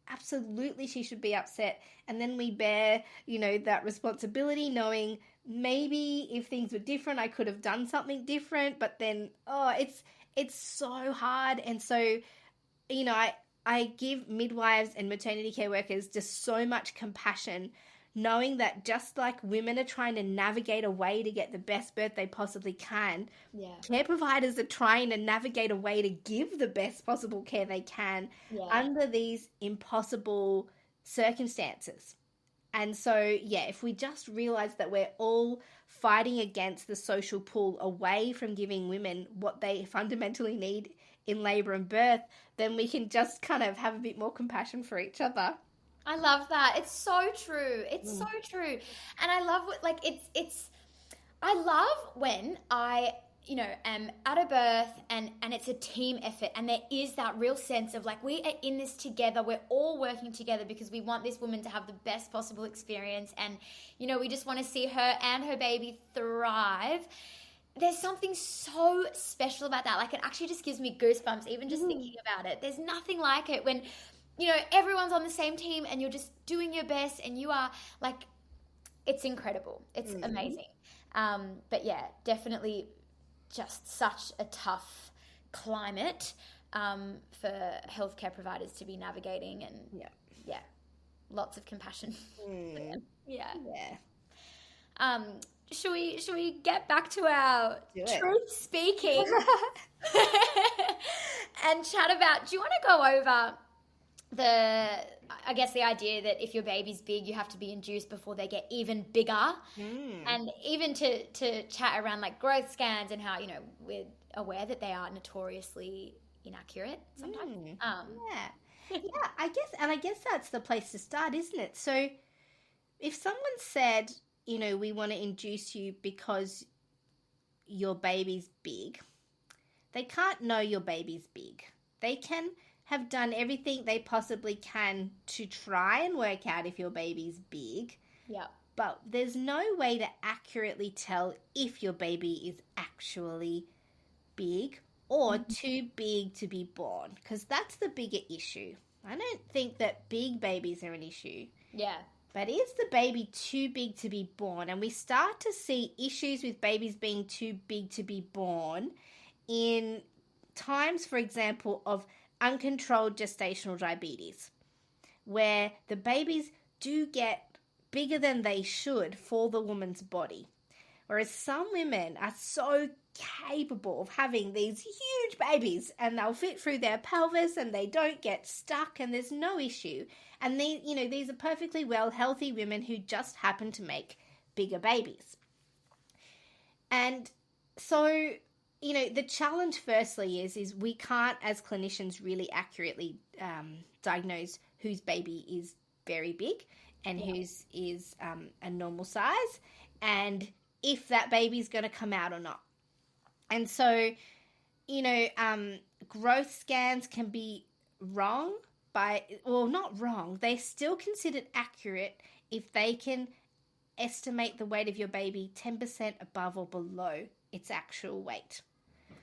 absolutely, she should be upset. And then we bear, that responsibility, knowing maybe if things were different, I could have done something different. But then, it's so hard. And so, I give midwives and maternity care workers just so much compassion, knowing that just like women are trying to navigate a way to get the best birth they possibly can, care providers are trying to navigate a way to give the best possible care they can under these impossible circumstances. And so, if we just realize that we're all fighting against the social pull away from giving women what they fundamentally need in labor and birth, then we can just kind of have a bit more compassion for each other. I love that. It's so true. It's so true. And I love I love when I, am at a birth and it's a team effort and there is that real sense of like, we are in this together. We're all working together because we want this woman to have the best possible experience. And, we just want to see her and her baby thrive. There's something so special about that. Like it actually just gives me goosebumps, even just thinking about it. There's nothing like it when, everyone's on the same team and you're just doing your best and you are like, it's incredible. It's amazing. But definitely just such a tough climate for healthcare providers to be navigating and lots of compassion. Should we get back to our truth speaking and chat about, do you want to go over the idea that if your baby's big, you have to be induced before they get even bigger, and even to chat around like growth scans and how, we're aware that they are notoriously inaccurate sometimes. Yeah, I guess that's the place to start, isn't it? So if someone said, we want to induce you because your baby's big, they can't know your baby's big. They can have done everything they possibly can to try and work out if your baby's big. Yeah. But there's no way to accurately tell if your baby is actually big or too big to be born, because that's the bigger issue. I don't think that big babies are an issue. Yeah. But is the baby too big to be born? And we start to see issues with babies being too big to be born in times, for example, of uncontrolled gestational diabetes, where the babies do get bigger than they should for the woman's body. Whereas some women are so capable of having these huge babies and they'll fit through their pelvis and they don't get stuck and there's no issue. And these are perfectly well healthy women who just happen to make bigger babies. And so, the challenge firstly is we can't as clinicians really accurately diagnose whose baby is very big and whose is a normal size, and if that baby's going to come out or not. And so, growth scans can be wrong not wrong. They're still considered accurate if they can estimate the weight of your baby 10% above or below its actual weight.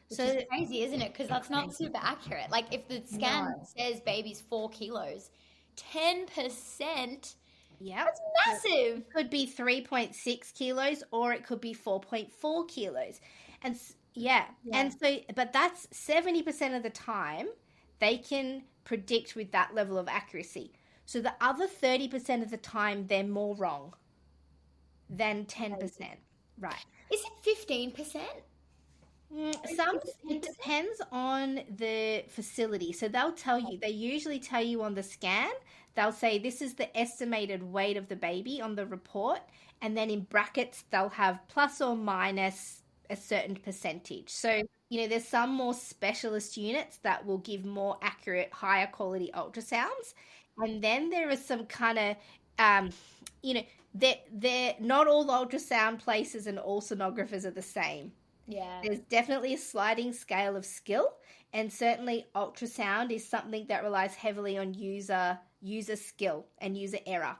Which is crazy, isn't it? Because that's not super accurate. Like if the scan says baby's 4 kilos, 10%. Yeah, that's massive. It could be 3.6 kilos or it could be 4.4 kilos. And and so, but that's 70% of the time they can predict with that level of accuracy. So the other 30% of the time they're more wrong than 10%. Right. Is it 15%? It depends on the facility. So they usually tell you on the scan, they'll say this is the estimated weight of the baby on the report, and then in brackets they'll have plus or minus a certain percentage. So, there's some more specialist units that will give more accurate, higher quality ultrasounds. And then there are some kind of, they're not all ultrasound places and all sonographers are the same. Yeah. There's definitely a sliding scale of skill, and certainly ultrasound is something that relies heavily on user skill and user error.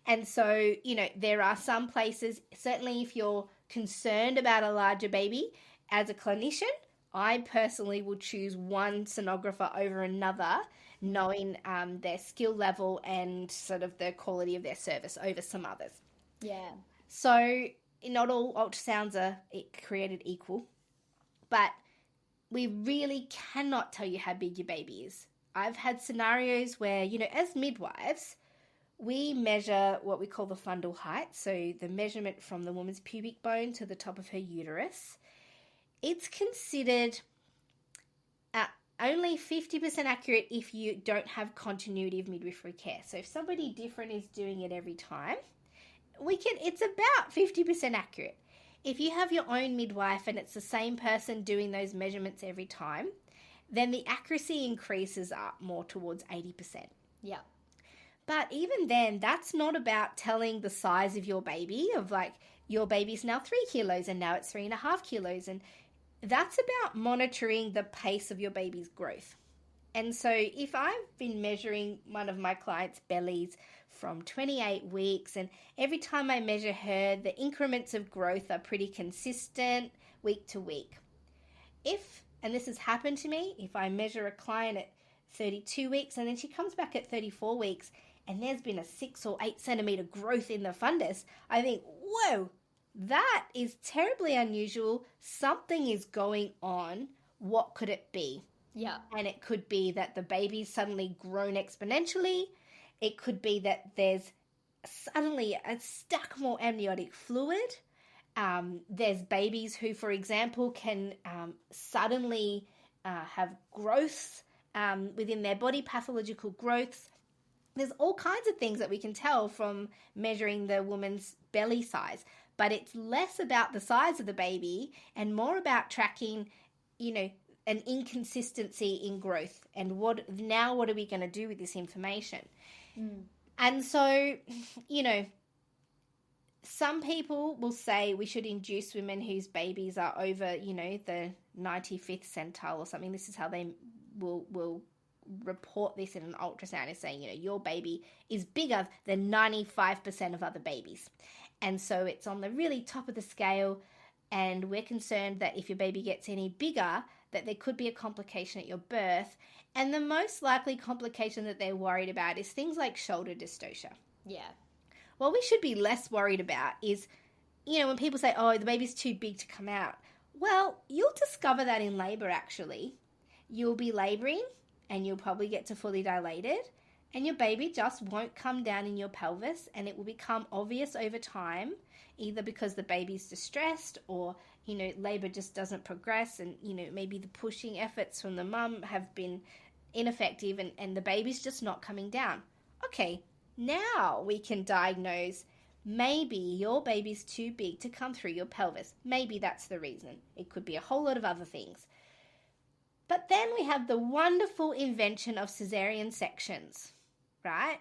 And so, there are some places, certainly if you're concerned about a larger baby, as a clinician, I personally would choose one sonographer over another, knowing their skill level and sort of the quality of their service over some others. Yeah. So not all ultrasounds are created equal, but we really cannot tell you how big your baby is. I've had scenarios where, as midwives, we measure what we call the fundal height, so the measurement from the woman's pubic bone to the top of her uterus. It's considered only 50% accurate if you don't have continuity of midwifery care. So if somebody different is doing it every time, it's about 50% accurate. If you have your own midwife and it's the same person doing those measurements every time, then the accuracy increases up more towards 80%. Yeah. But even then, that's not about telling the size of your baby, of like, your baby's now 3 kilos and now it's 3.5 kilos. And that's about monitoring the pace of your baby's growth. And so if I've been measuring one of my clients' bellies from 28 weeks, and every time I measure her, the increments of growth are pretty consistent week to week. And this has happened to me, if I measure a client at 32 weeks and then she comes back at 34 weeks and there's been a 6 or 8 centimeter growth in the fundus, I think, whoa, that is terribly unusual. Something is going on. What could it be? Yeah. And it could be that the baby's suddenly grown exponentially. It could be that there's suddenly a stack more amniotic fluid. There's babies who, for example, can suddenly have growths within their body, pathological growths. There's all kinds of things that we can tell from measuring the woman's belly size, but it's less about the size of the baby and more about tracking, an inconsistency in growth. And what are we going to do with this information? And so, some people will say we should induce women whose babies are over, the 95th centile or something. This is how they will report this in an ultrasound, is saying, your baby is bigger than 95% of other babies. And so it's on the really top of the scale. And we're concerned that if your baby gets any bigger, that there could be a complication at your birth. And the most likely complication that they're worried about is things like shoulder dystocia. Yeah. What we should be less worried about is, when people say, oh, the baby's too big to come out. Well, you'll discover that in labor, actually. You'll be laboring and you'll probably get to fully dilated and your baby just won't come down in your pelvis, and it will become obvious over time, either because the baby's distressed or, labor just doesn't progress and, maybe the pushing efforts from the mum have been ineffective and the baby's just not coming down. Okay, now we can diagnose maybe your baby's too big to come through your pelvis. Maybe that's the reason. It could be a whole lot of other things. But then we have the wonderful invention of cesarean sections, right?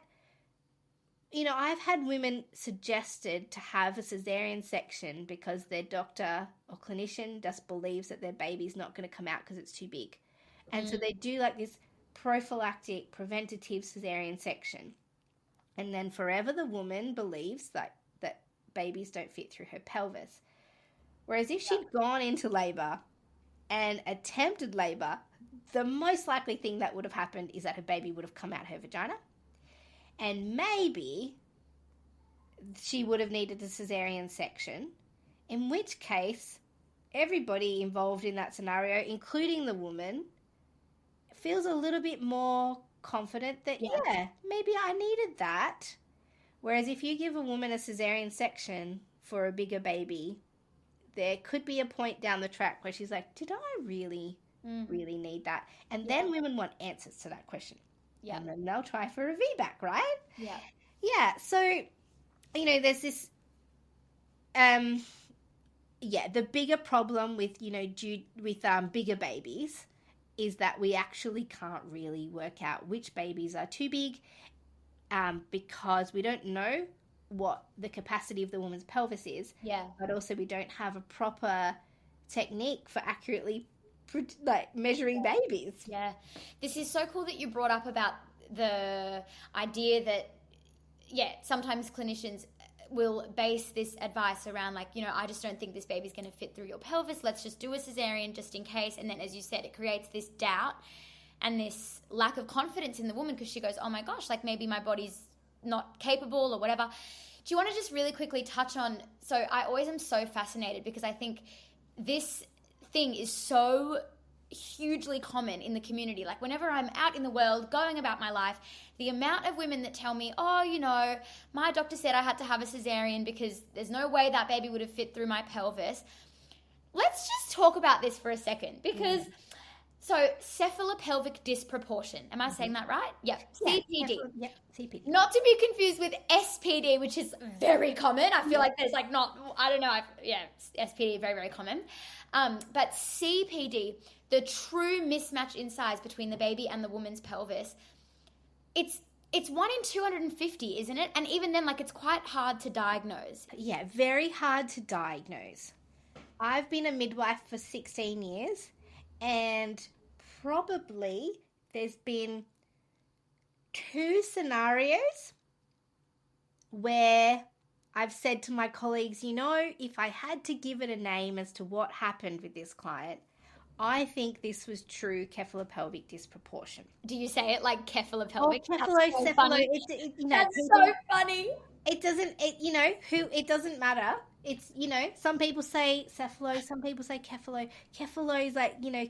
I've had women suggested to have a cesarean section because their doctor or clinician just believes that their baby's not going to come out because it's too big. And so they do like this prophylactic, preventative cesarean section. And then forever the woman believes that babies don't fit through her pelvis. Whereas if she'd gone into labor and attempted labor, the most likely thing that would have happened is that her baby would have come out her vagina. And maybe she would have needed a cesarean section, in which case everybody involved in that scenario, including the woman, feels a little bit more confident that, maybe I needed that. Whereas if you give a woman a cesarean section for a bigger baby, there could be a point down the track where she's like, did I really need that? And then women want answers to that question. Yeah. And then they'll try for a VBAC, right? Yeah. Yeah. So, there's this, the bigger problem with, bigger babies is that we actually can't really work out which babies are too big, because we don't know what the capacity of the woman's pelvis is. Yeah. But also we don't have a proper technique for accurately measuring babies. Yeah. This is so cool that you brought up about the idea that, sometimes clinicians will base this advice around I just don't think this baby's going to fit through your pelvis. Let's just do a cesarean just in case. And then, as you said, it creates this doubt and this lack of confidence in the woman because she goes, oh my gosh, maybe my body's not capable or whatever. Do you want to just really quickly touch on, so I always am so fascinated because I think this thing is so hugely common in the community. Whenever I'm out in the world going about my life, the amount of women that tell me, oh, my doctor said I had to have a cesarean because there's no way that baby would have fit through my pelvis. Let's just talk about this for a second because so cephalopelvic disproportion. Am I saying that right? Yeah. CPD. Yeah, CPD. Not to be confused with SPD, which is very common. I feel like there's SPD, very, very common. But CPD, the true mismatch in size between the baby and the woman's pelvis, it's 1 in 250, isn't it? And even then, it's quite hard to diagnose. Yeah, very hard to diagnose. I've been a midwife for 16 years, and probably there's been 2 scenarios where I've said to my colleagues, if I had to give it a name as to what happened with this client, I think this was true cephalopelvic disproportion. Do you say it like cephalopelvic? Oh, cephalo. That's so funny. It doesn't matter. It's, some people say cephalo, some people say cephalo. Cephalo is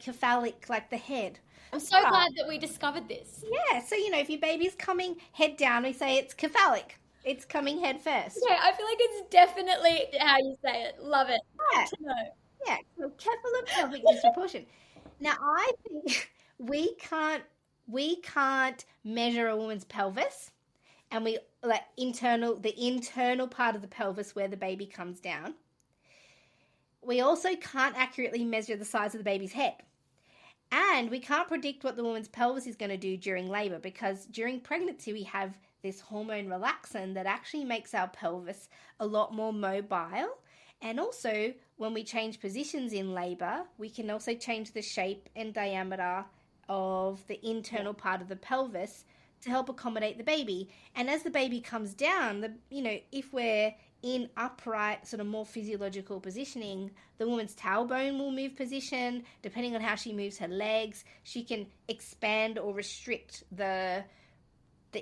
cephalic, like the head. I'm so glad that we discovered this. Yeah, so, if your baby's coming head down, we say it's cephalic. It's coming head first. Yeah, I feel like it's definitely how you say it. Love it. Yeah. To know. Yeah, so cephalopelvic disproportion. Now, I think we can't measure a woman's pelvis, and the internal part of the pelvis where the baby comes down. We also can't accurately measure the size of the baby's head. And we can't predict what the woman's pelvis is going to do during labor, because during pregnancy we have this hormone relaxin that actually makes our pelvis a lot more mobile. And also, when we change positions in labor, we can also change the shape and diameter of the internal part of the pelvis to help accommodate the baby. And as the baby comes down, if we're in upright, sort of more physiological positioning, the woman's tailbone will move position. Depending on how she moves her legs, she can expand or restrict the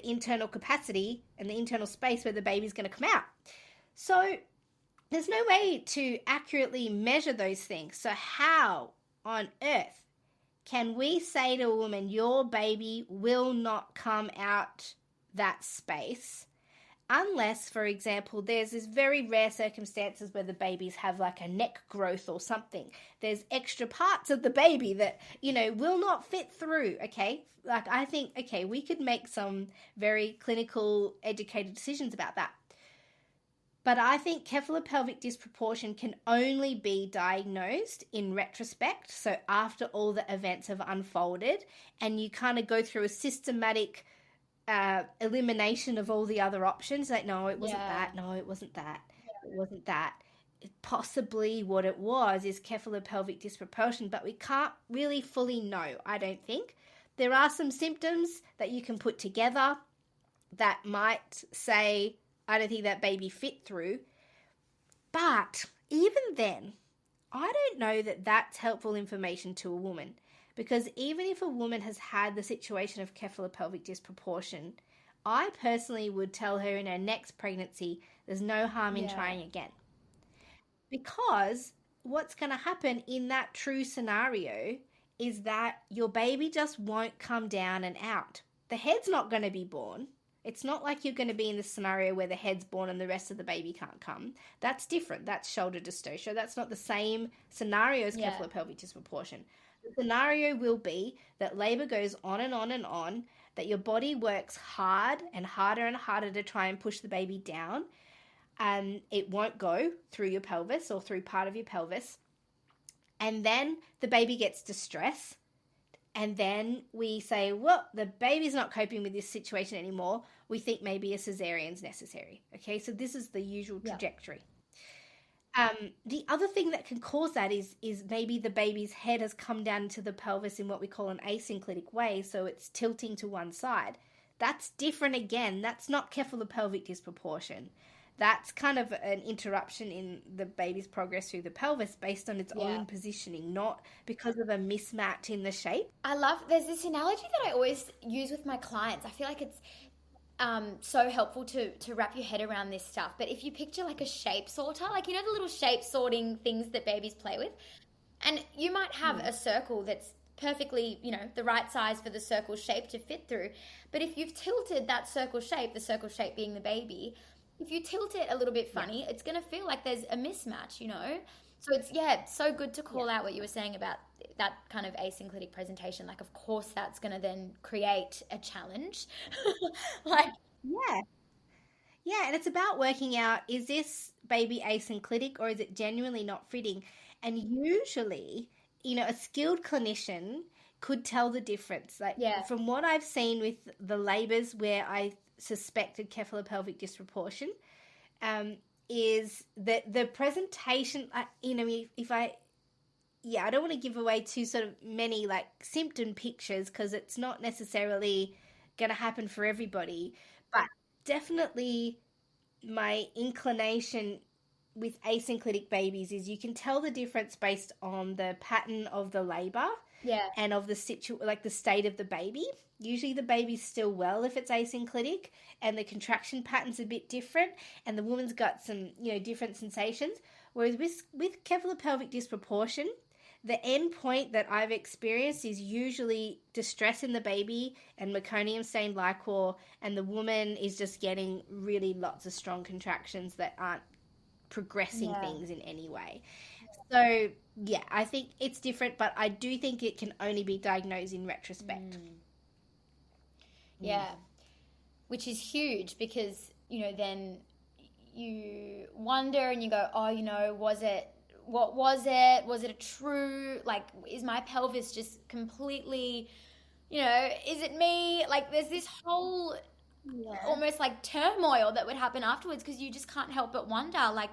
internal capacity and the internal space where the baby's going to come out. So there's no way to accurately measure those things. So how on earth can we say to a woman, your baby will not come out that space, unless, for example, there's this very rare circumstances where the babies have like a neck growth or something. There's extra parts of the baby that, will not fit through, okay? Like, I think, okay, we could make some very clinical, educated decisions about that. But I think cephalopelvic disproportion can only be diagnosed in retrospect, so after all the events have unfolded, and you kind of go through a systematic elimination of all the other options. Like, no, it wasn't that. No, it wasn't that. It wasn't that. Possibly what it was is cephalopelvic disproportion, but we can't really fully know, I don't think. There are some symptoms that you can put together that might say, I don't think that baby fit through. But even then, I don't know that that's helpful information to a woman. Because even if a woman has had the situation of cephalopelvic disproportion, I personally would tell her in her next pregnancy, there's no harm in trying again. Because what's going to happen in that true scenario is that your baby just won't come down and out. The head's not going to be born. It's not like you're going to be in the scenario where the head's born and the rest of the baby can't come. That's different. That's shoulder dystocia. That's not the same scenario as cephalopelvic disproportion. The scenario will be that labor goes on and on and on, that your body works hard and harder and harder to try and push the baby down, and it won't go through your pelvis or through part of your pelvis. And then the baby gets distressed. And then we say, well, the baby's not coping with this situation anymore. We think maybe a cesarean's necessary. Okay, so this is the usual trajectory. The other thing that can cause that is maybe the baby's head has come down into the pelvis in what we call an asynclitic way, so it's tilting to one side. That's different again. That's not cephalopelvic disproportion. That's kind of an interruption in the baby's progress through the pelvis based on its own positioning, not because of a mismatch in the shape. There's this analogy that I always use with my clients. I feel like it's so helpful to wrap your head around this stuff. But if you picture like a shape sorter, like, the little shape sorting things that babies play with, and you might have a circle that's perfectly, the right size for the circle shape to fit through. But if you've tilted that circle shape, the circle shape being the baby, if you tilt it a little bit funny, it's going to feel like there's a mismatch, So it's, so good to call out what you were saying about that kind of asynclitic presentation. Like, of course, that's going to then create a challenge. Yeah, and it's about working out, is this baby asynclitic or is it genuinely not fitting? And usually, a skilled clinician could tell the difference. From what I've seen with the labours where I suspected cephalopelvic disproportion, is that the presentation, I don't want to give away too sort of many like symptom pictures because it's not necessarily going to happen for everybody, but definitely my inclination with asynclitic babies is you can tell the difference based on the pattern of the labor and of the the state of the baby. Usually the baby's still well if it's asynclitic and the contraction pattern's a bit different and the woman's got some, different sensations. Whereas with cephalopelvic disproportion, the end point that I've experienced is usually distress in the baby and meconium stained liquor, and the woman is just getting really lots of strong contractions that aren't progressing things in any way. So, I think it's different, but I do think it can only be diagnosed in retrospect. Yeah, which is huge because, then you wonder and you go, oh, was what was it? Was it a true, like, is my pelvis just completely, is it me? Like, there's this whole Yeah. almost like turmoil that would happen afterwards because you just can't help but wonder, like,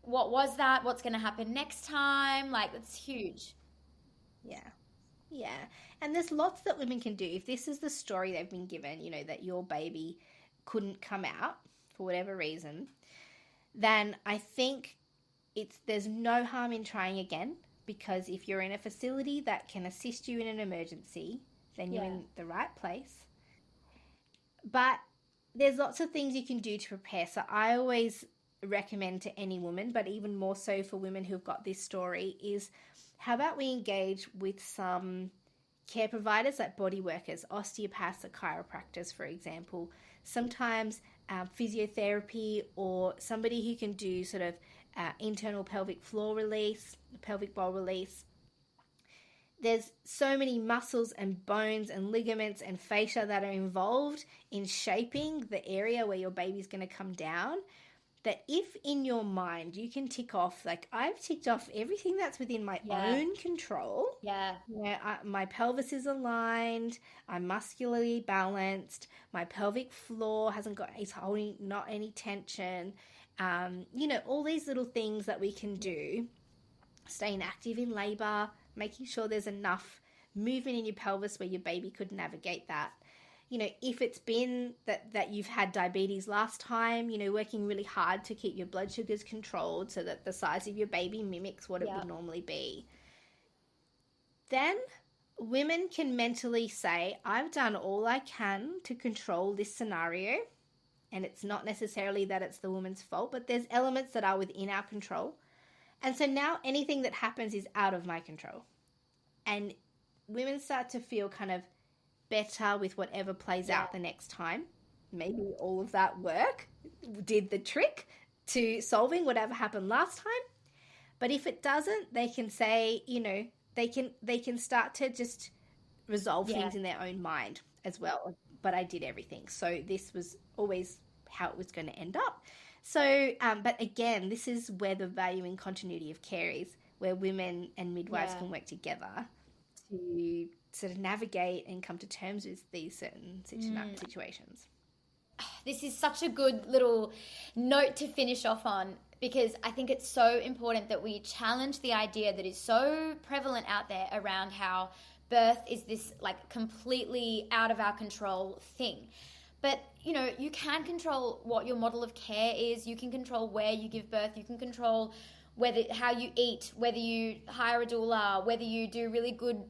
what was that? What's going to happen next time? Like, it's huge. Yeah. Yeah. And there's lots that women can do. If this is the story they've been given, that your baby couldn't come out for whatever reason, then I think there's no harm in trying again, because if you're in a facility that can assist you in an emergency, then you're Yeah. in the right place. But there's lots of things you can do to prepare. So I always recommend to any woman, but even more so for women who've got this story, is how about we engage with some care providers like body workers, osteopaths, or chiropractors, for example. Sometimes physiotherapy, or somebody who can do sort of internal pelvic floor release, pelvic bowl release. There's so many muscles and bones and ligaments and fascia that are involved in shaping the area where your baby's going to come down, that if in your mind you can tick off, like, I've ticked off everything that's within my own control. Yeah. My pelvis is aligned, I'm muscularly balanced, my pelvic floor is holding not any tension. All these little things that we can do, staying active in labor, making sure there's enough movement in your pelvis where your baby could navigate that. If it's been that you've had diabetes last time, working really hard to keep your blood sugars controlled so that the size of your baby mimics what it would normally be. Then women can mentally say, I've done all I can to control this scenario. And it's not necessarily that it's the woman's fault, but there's elements that are within our control. And so now anything that happens is out of my control. And women start to feel kind of better with whatever plays out the next time. Maybe all of that work did the trick to solving whatever happened last time. But if it doesn't, they can say, they can start to just resolve things in their own mind as well. But I did everything. So this was always how it was going to end up. So, but again, this is where the value in continuity of care is, where women and midwives can work together to sort of navigate and come to terms with these certain situations. This is such a good little note to finish off on, because I think it's so important that we challenge the idea that is so prevalent out there around how birth is this, like, completely out of our control thing. But, you can control what your model of care is. You can control where you give birth. You can control how you eat, whether you hire a doula, whether you do really good,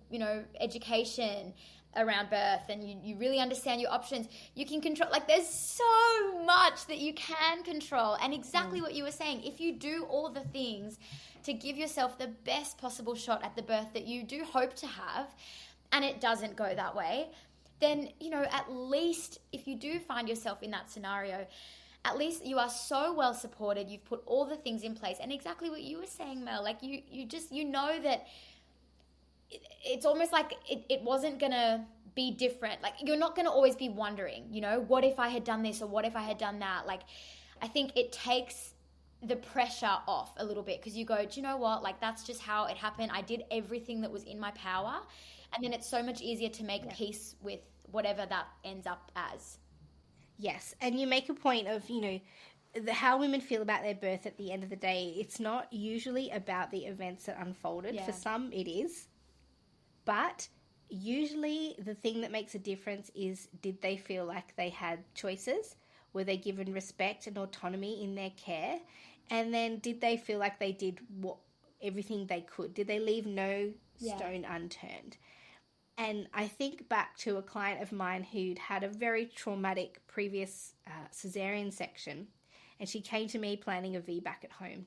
education around birth, and you really understand your options. You can control, like, there's so much that you can control. And exactly what you were saying, if you do all the things to give yourself the best possible shot at the birth that you do hope to have, and it doesn't go that way, then, at least if you do find yourself in that scenario, at least you are so well supported. You've put all the things in place. And exactly what you were saying, Mel, like, you know that it's almost like it wasn't going to be different. Like, you're not going to always be wondering, what if I had done this or what if I had done that? Like, I think it takes the pressure off a little bit, because you go, do you know what? Like, that's just how it happened. I did everything that was in my power. And then it's so much easier to make peace with whatever that ends up as. Yes, and you make a point of, how women feel about their birth at the end of the day. It's not usually about the events that unfolded. Yeah. For some, it is. But usually the thing that makes a difference is, did they feel like they had choices? Were they given respect and autonomy in their care? And then did they feel like they did everything they could? Did they leave no stone unturned? And I think back to a client of mine who'd had a very traumatic previous cesarean section, and she came to me planning a VBAC at home.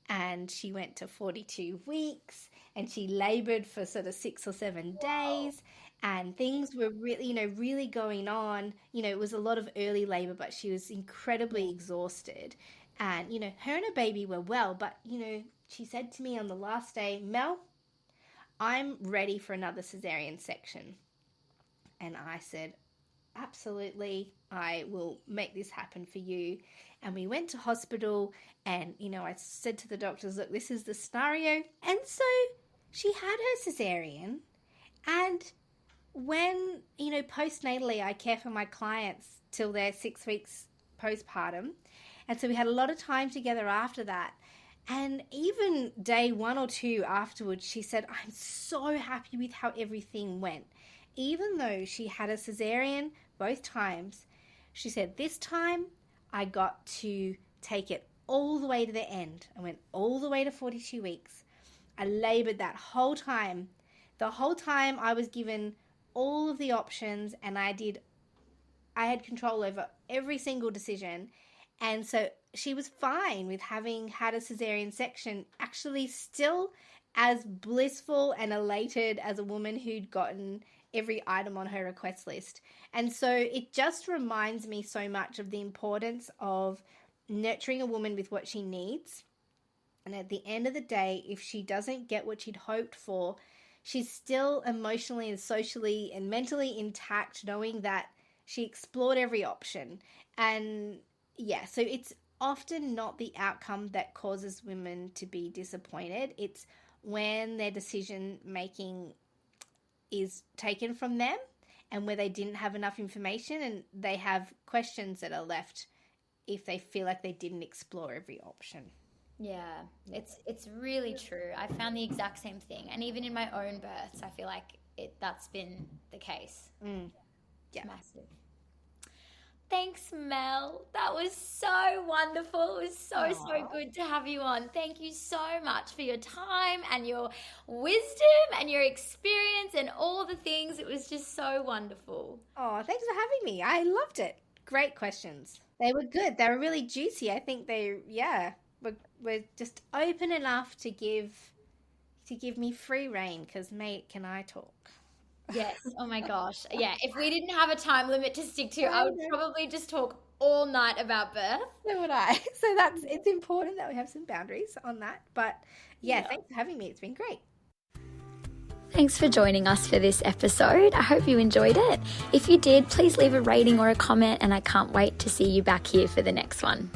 And she went to 42 weeks, and she laboured for sort of 6 or 7 days, and things were really, really going on. It was a lot of early labour, but she was incredibly exhausted. And, her and her baby were well, but, she said to me on the last day, Mel, I'm ready for another cesarean section. And I said, absolutely, I will make this happen for you. And we went to hospital and, I said to the doctors, look, this is the scenario. And so she had her cesarean. And when, postnatally, I care for my clients till they're 6 weeks postpartum. And so we had a lot of time together after that. And even day 1 or 2 afterwards, she said, I'm so happy with how everything went. Even though she had a cesarean both times, she said, this time I got to take it all the way to the end. I went all the way to 42 weeks. I labored that whole time. The whole time I was given all of the options, and I had control over every single decision. And so she was fine with having had a cesarean section, actually still as blissful and elated as a woman who'd gotten every item on her request list. And so it just reminds me so much of the importance of nurturing a woman with what she needs. And at the end of the day, if she doesn't get what she'd hoped for, she's still emotionally and socially and mentally intact, knowing that she explored every option. And yeah, so it's often not the outcome that causes women to be disappointed. It's when their decision making is taken from them and where they didn't have enough information and they have questions that are left if they feel like they didn't explore every option. Yeah, it's really true. I found the exact same thing. And even in my own births, I feel like that's been the case. Yeah. Massive. Thanks, Mel. That was so wonderful. It was so good to have you on. Thank you so much for your time and your wisdom and your experience and all the things. It was just so wonderful. Oh, thanks for having me. I loved it. Great questions. They were good. They were really juicy. I think we're just open enough to give me free rein because, mate, can I talk? Yes. Oh my gosh. Yeah. If we didn't have a time limit to stick to, I would probably just talk all night about birth. So would I. So it's important that we have some boundaries on that. But yeah, thanks for having me. It's been great. Thanks for joining us for this episode. I hope you enjoyed it. If you did, please leave a rating or a comment, and I can't wait to see you back here for the next one.